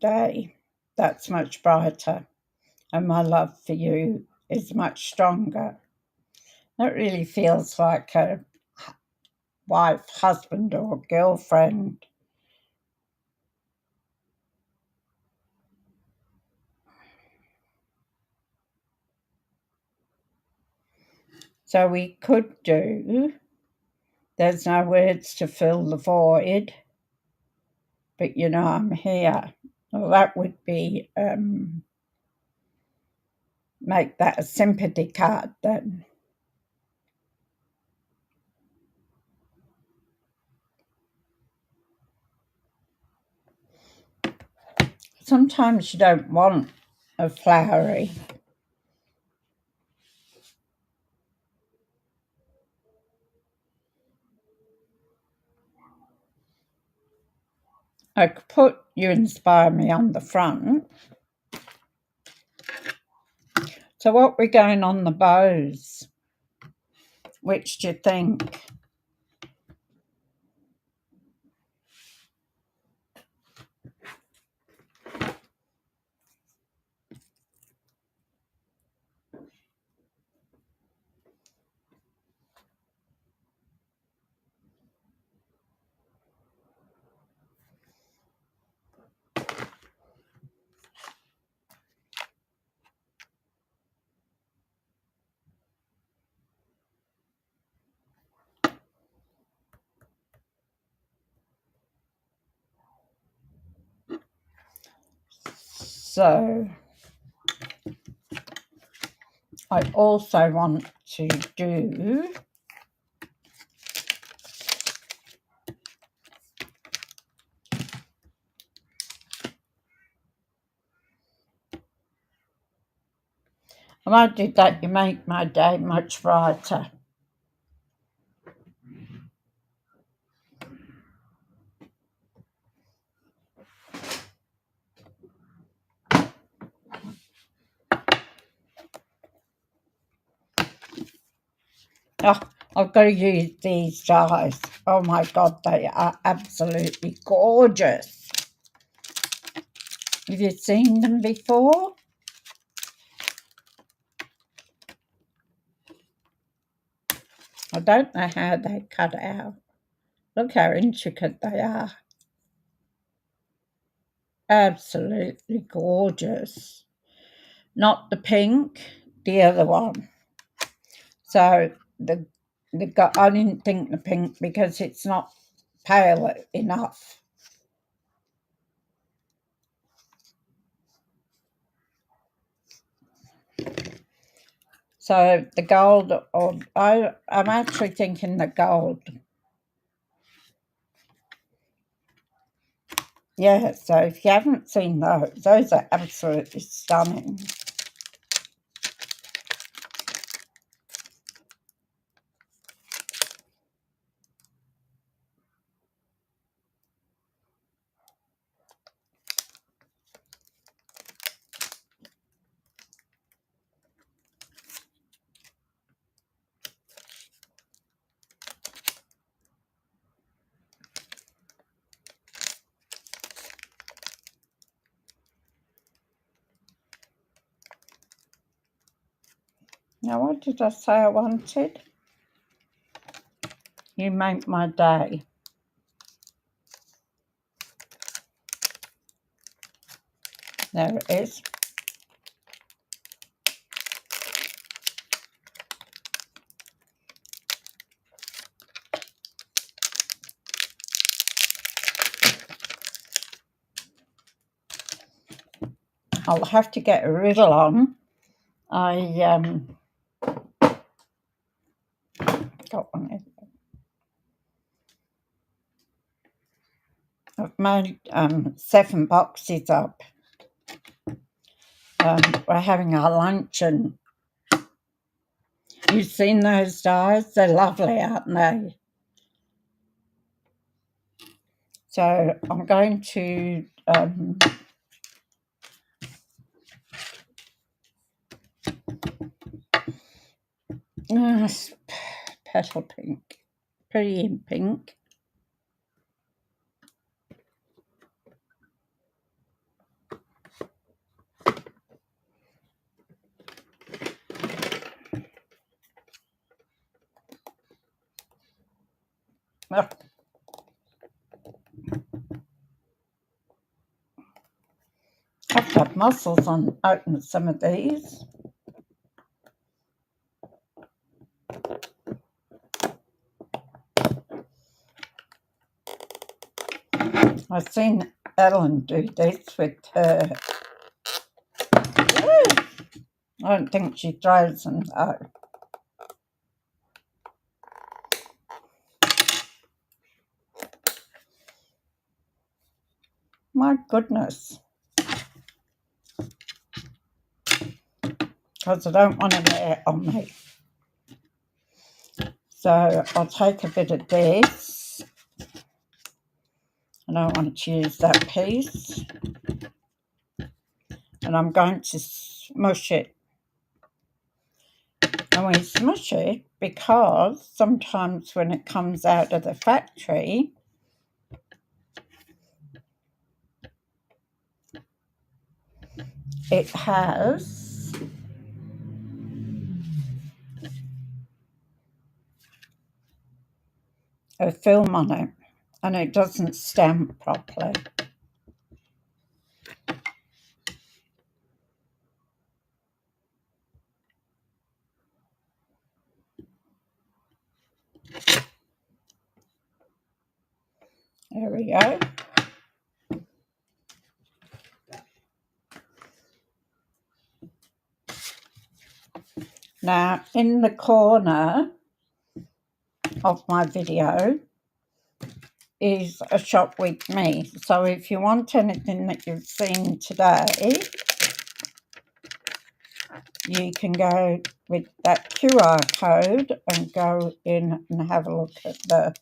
day that's much brighter, and my love for you is much stronger. That really feels like a wife, husband, or girlfriend. So we could do there's no words to fill the void, but you know I'm here. Well, that would be make that a sympathy card then. Sometimes you don't want a flowery. I could put you inspire me on the front. So what we're going on the bows? Which do you think? So I also want to do I might do that. You make my day much brighter. Oh, I've got to use these dies. Oh my God, they are absolutely gorgeous. Have you seen them before? I don't know how they cut out. Look how intricate they are. Absolutely gorgeous. Not the pink, the other one. So I didn't think the pink because it's not pale enough. So the gold, or I'm actually thinking the gold. Yeah, so if you haven't seen those are absolutely stunning. Now, what did I say I wanted? You make my day. There it is. I'll have to get a riddle on. I got one here. I've made 7 boxes up. We're having our luncheon. You've seen those dies? They're lovely, aren't they? So I'm going to petal pink, pretty in pink. Oh. I've got muscles on opening some of these. I've seen Ellen do this with her. Woo! I don't think she throws them though. My goodness. Because I don't want to wear it on me. So I'll take a bit of this. I don't want to use that piece. And I'm going to smush it. And we smush it because sometimes when it comes out of the factory, it has a film on it and it doesn't stamp properly. There we go. Now, in the corner of my video is a shop with me. So if you want anything that you've seen today, you can go with that QR code and go in and have a look at the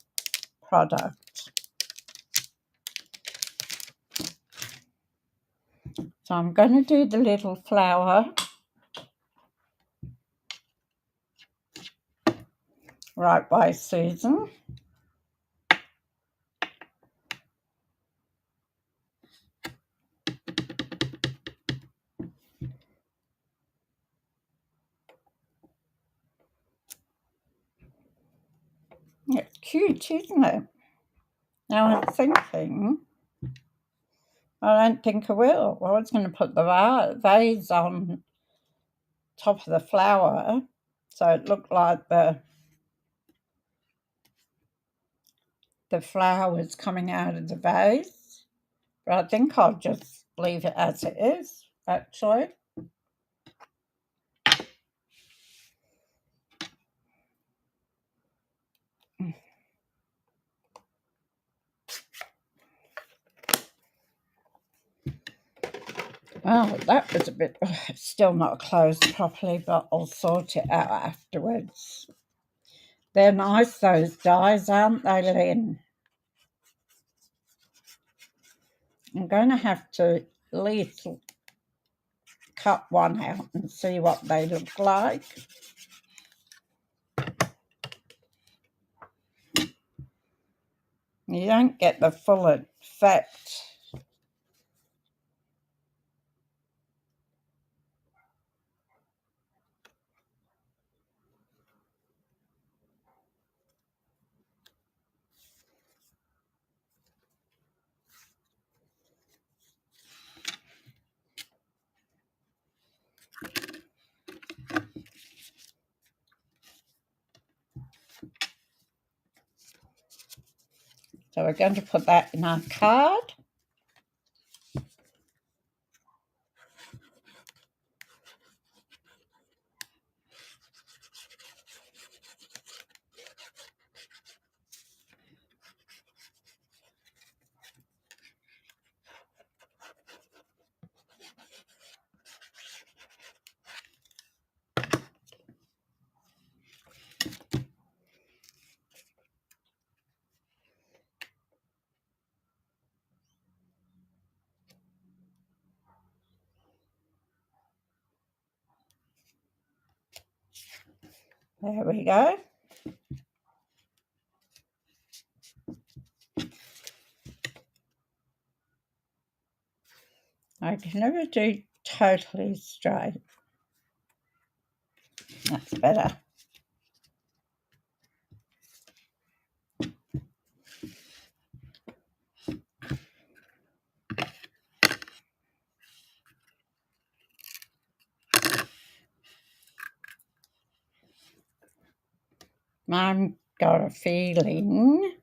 product. So I'm going to do the little flower right by Susan. It's cute, isn't it? Now I'm thinking, I don't think I will. I was going to put the vase on top of the flower so it looked like the flowers coming out of the vase. But I think I'll just leave it as it is, actually. Oh, that was a bit, still not closed properly, but I'll sort it out afterwards. They're nice, those dies, aren't they, Lynn? I'm going to have to at least cut one out and see what they look like. You don't get the full effect. So we're going to put that in our card. There we go. I can never do totally straight. That's better. I've got a feeling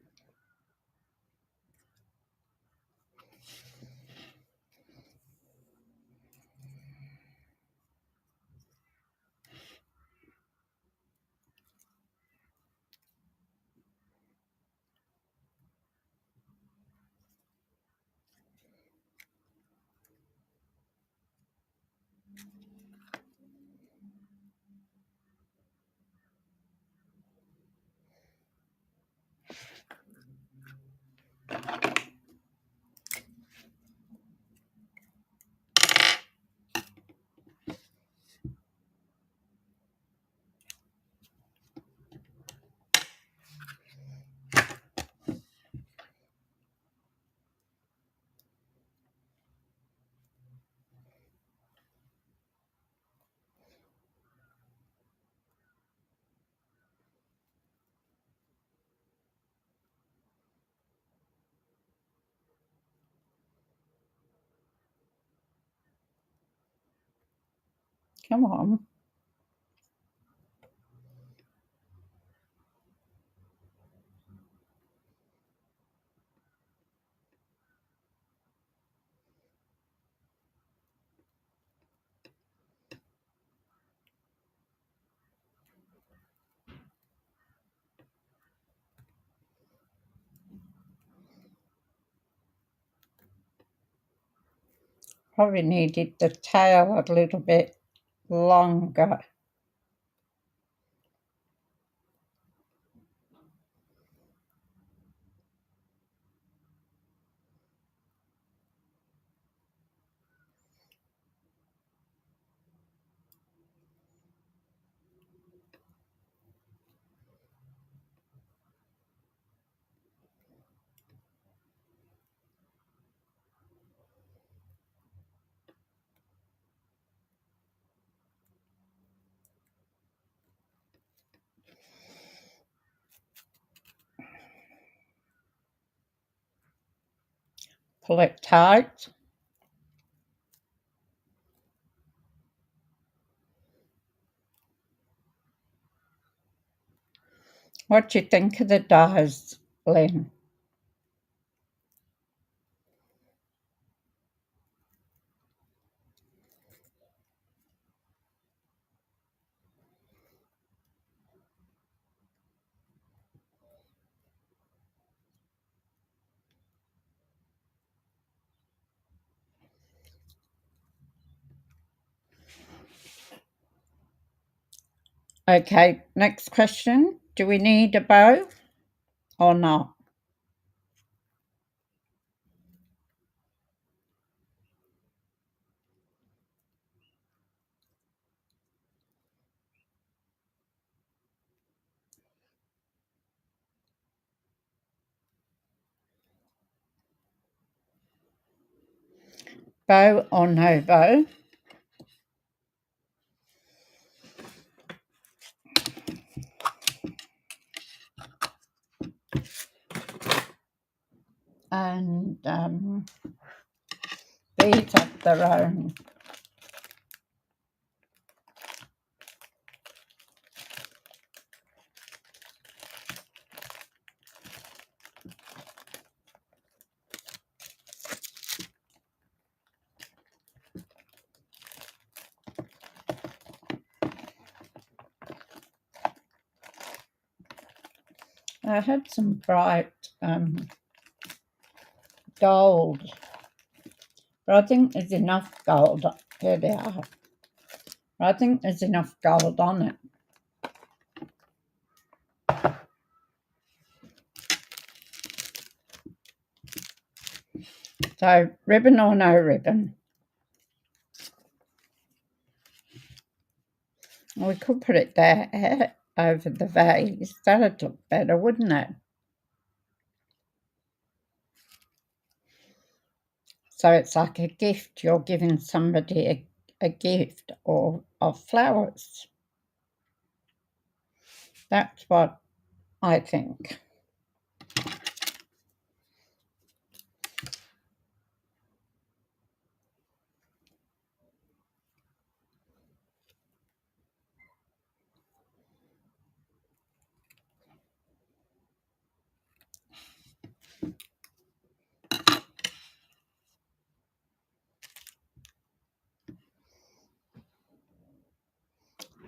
come on. Probably needed the tail a little bit longer. Pull it tight. What do you think of the dies, Lynn? Okay, next question. Do we need a bow or not? Bow or no bow? And these have their own. I had some bright gold, but I think there's enough gold. Here they are. I think there's enough gold on it. So, ribbon or no ribbon? We could put it there over the vase. That'd look better, wouldn't it? So it's like a gift. You're giving somebody a gift or of flowers. That's what I think.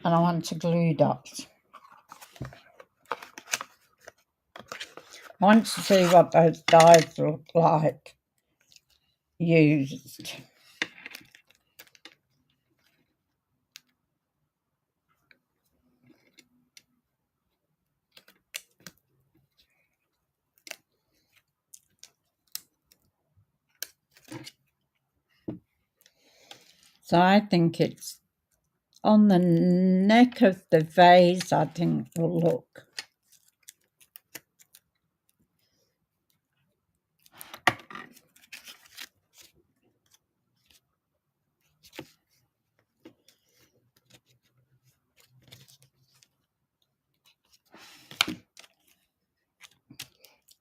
And I want to glue dots. I want to see what those dies look like used. So I think it's on the neck of the vase, I think will look.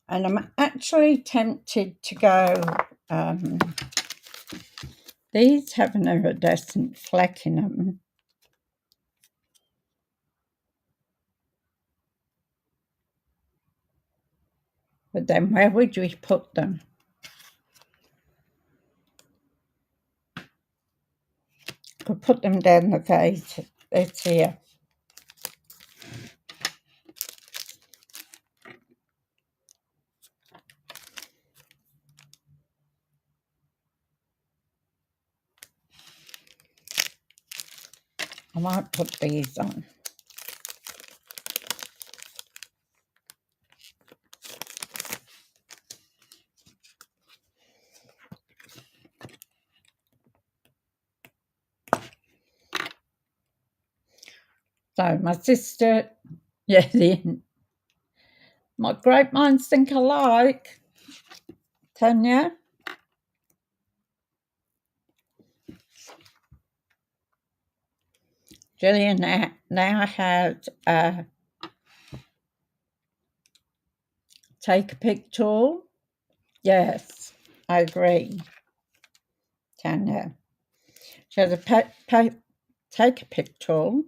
And I'm actually tempted to go, these have an iridescent fleck in them. But then where would we put them? Could put them down the vase. It's here. I might put these on. So my sister, yeah, my great minds think alike. Tanya. Gillian now has take a pick tool. Yes, I agree, Tanya. She has a take a pick tool,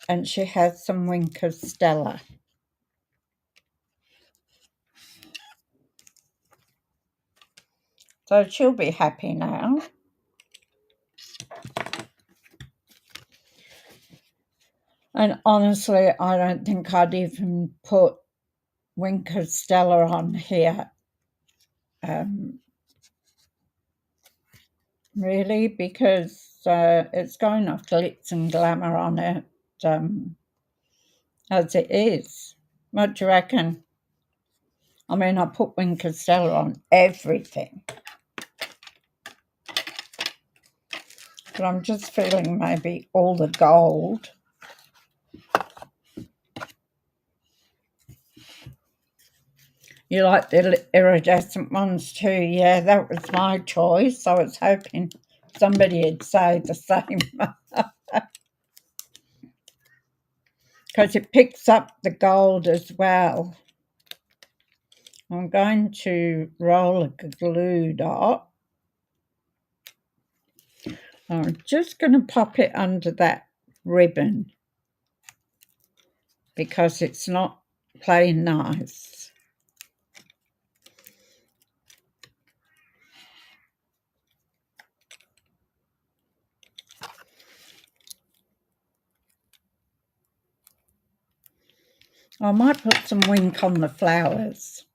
and she has some Wink of Stella. So she'll be happy now. And honestly, I don't think I'd even put Wink of Stella on here. Really, because it's going off glitz and glamour on it as it is. What do you reckon? I mean, I put Wink of Stella on everything. But I'm just feeling maybe all the gold. You like the iridescent ones too? Yeah, that was my choice. I was hoping somebody would say the same. Because it picks up the gold as well. I'm going to roll a glue dot. I'm just going to pop it under that ribbon because it's not plain nice. I might put some wink on the flowers.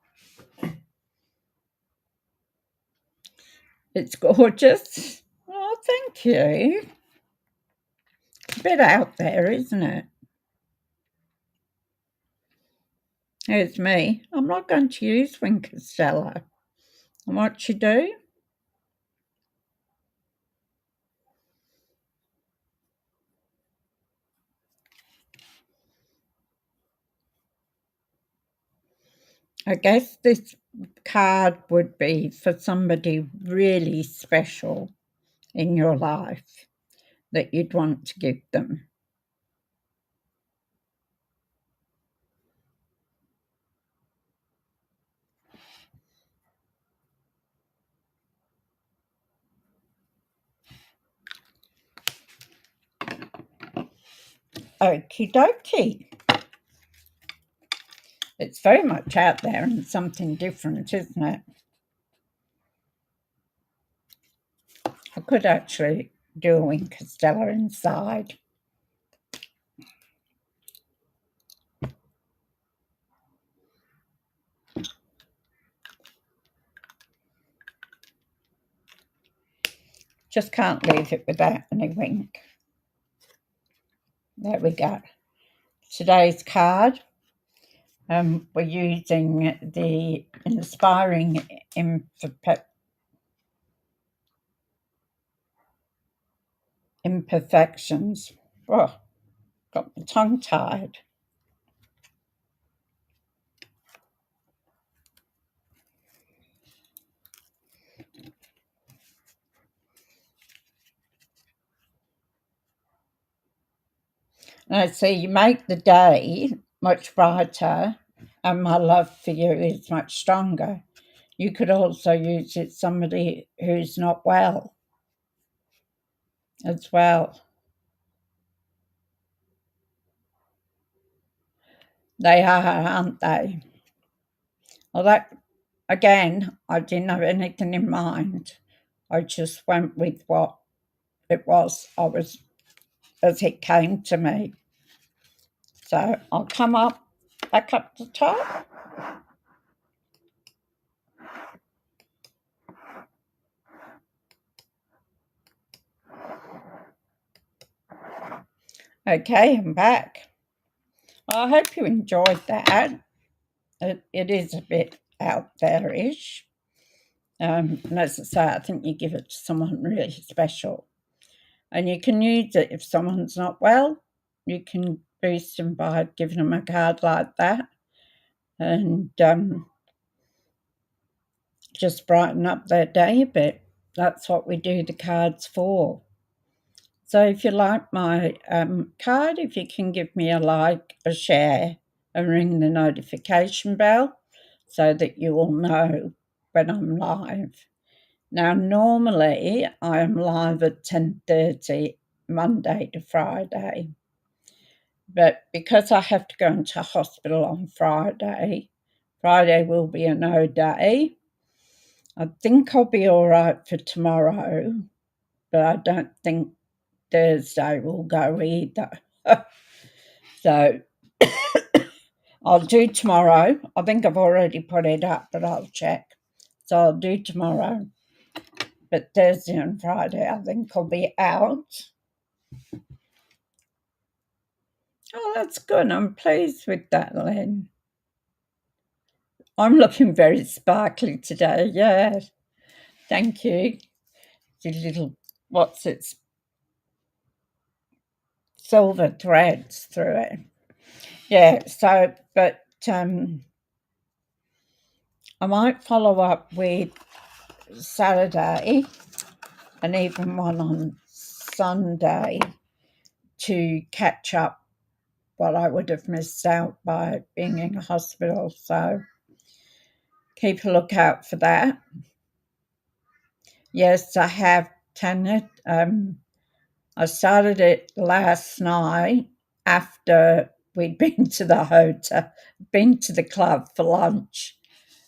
It's gorgeous. Oh, thank you. It's a bit out there, isn't it? Here's me. I'm not going to use Wink Costello. And what you do? I guess this card would be for somebody really special in your life that you'd want to give them. Okie dokie. It's very much out there and something different, isn't it? I could actually do a Wink Costello inside. Just can't leave it without any wink. There we go. Today's card. We're using the Inspiring Imperfections. Oh, got my tongue tied. Now, see, you make the day much brighter, and my love for you is much stronger. You could also use it somebody who's not well as well. They are, aren't they? Well, that, again, I didn't have anything in mind. I just went with what it was. As it came to me. So I'll come back up the top. Okay, I'm back. Well, I hope you enjoyed that. It is a bit out there-ish. And as I say, I think you give it to someone really special. And you can use it if someone's not well. You can boost them by giving them a card like that. And just brighten up their day a bit. That's what we do the cards for. So if you like my card, if you can give me a like, a share, and ring the notification bell so that you will know when I'm live. Now, normally I am live at 10:30 Monday to Friday, but because I have to go into hospital on Friday will be a no day. I think I'll be all right for tomorrow, but I don't think Thursday will go either. So I'll do tomorrow. I think I've already put it up, but I'll check. So I'll do tomorrow. But Thursday and Friday, I think I'll be out. Oh, that's good. I'm pleased with that, Lynn. I'm looking very sparkly today. Yeah. Thank you. The little, silver threads through it. Yeah, so, but I might follow up with Saturday and even one on Sunday to catch up what I would have missed out by being in hospital. So keep a lookout for that. Yes, I have, Tanya. I started it last night after we'd been to the club for lunch.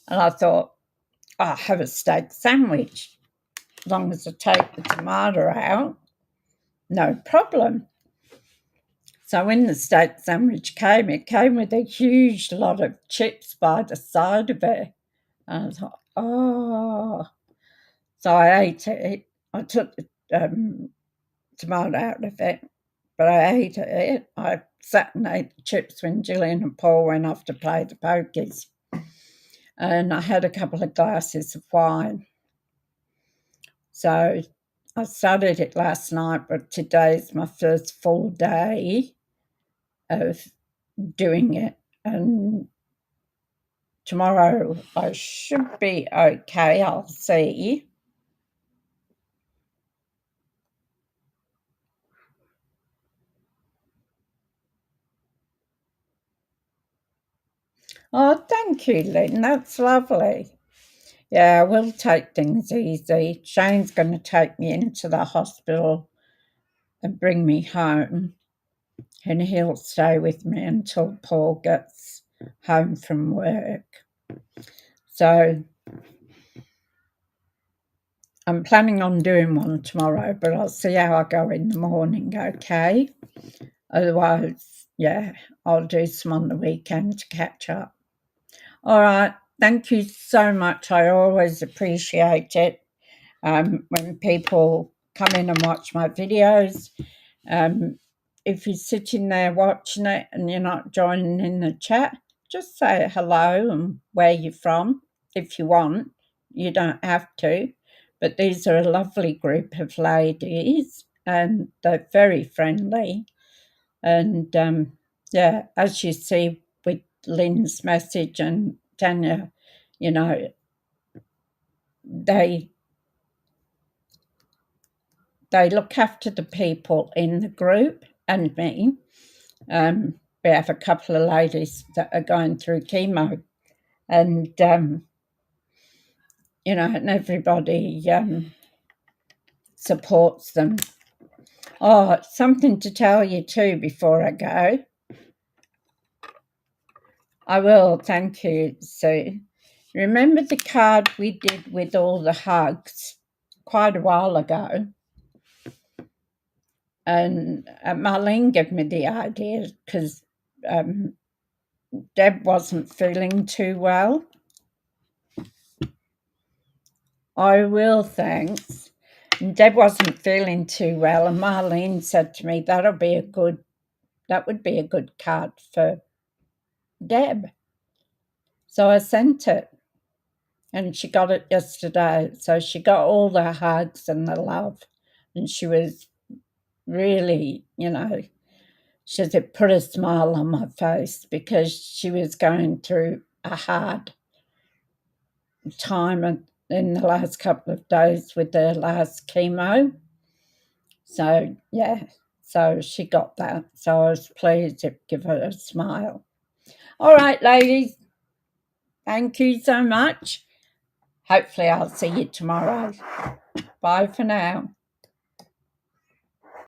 And I thought, I'll have a steak sandwich. As long as I take the tomato out, no problem. So when the steak sandwich came, it came with a huge lot of chips by the side of it. And I was like, oh. So I ate it. I took the tomato out of it, but I ate it. I sat and ate the chips when Gillian and Paul went off to play the pokies. And I had a couple of glasses of wine. So I started it last night, but today's my first full day of doing it. And tomorrow I should be okay. I'll see. Oh, thank you, Lynn. That's lovely. Yeah, we'll take things easy. Shane's going to take me into the hospital and bring me home, and he'll stay with me until Paul gets home from work. So I'm planning on doing one tomorrow, but I'll see how I go in the morning, okay? Otherwise, yeah, I'll do some on the weekend to catch up. All right. Thank you so much. I always appreciate it when people come in and watch my videos. If you're sitting there watching it and you're not joining in the chat, just say hello and where you're from if you want. You don't have to. But these are a lovely group of ladies and they're very friendly. And yeah, as you see with Lynn's message and Tanya, you know, they look after the people in the group and me. We have a couple of ladies that are going through chemo, and you know, and everybody supports them. Oh, something to tell you too before I go. I will, thank you, Sue. Remember the card we did with all the hugs quite a while ago? And Marlene gave me the idea because Deb wasn't feeling too well. I will, thanks. And Deb wasn't feeling too well, and Marlene said to me, that would be a good card for Deb. So I sent it, and she got it yesterday. So she got all the hugs and the love, and she was really, you know, she said it put a smile on my face because she was going through a hard time in the last couple of days with her last chemo. So, yeah, so she got that. So I was pleased to give her a smile. All right, ladies, thank you so much. Hopefully I'll see you tomorrow. Bye for now.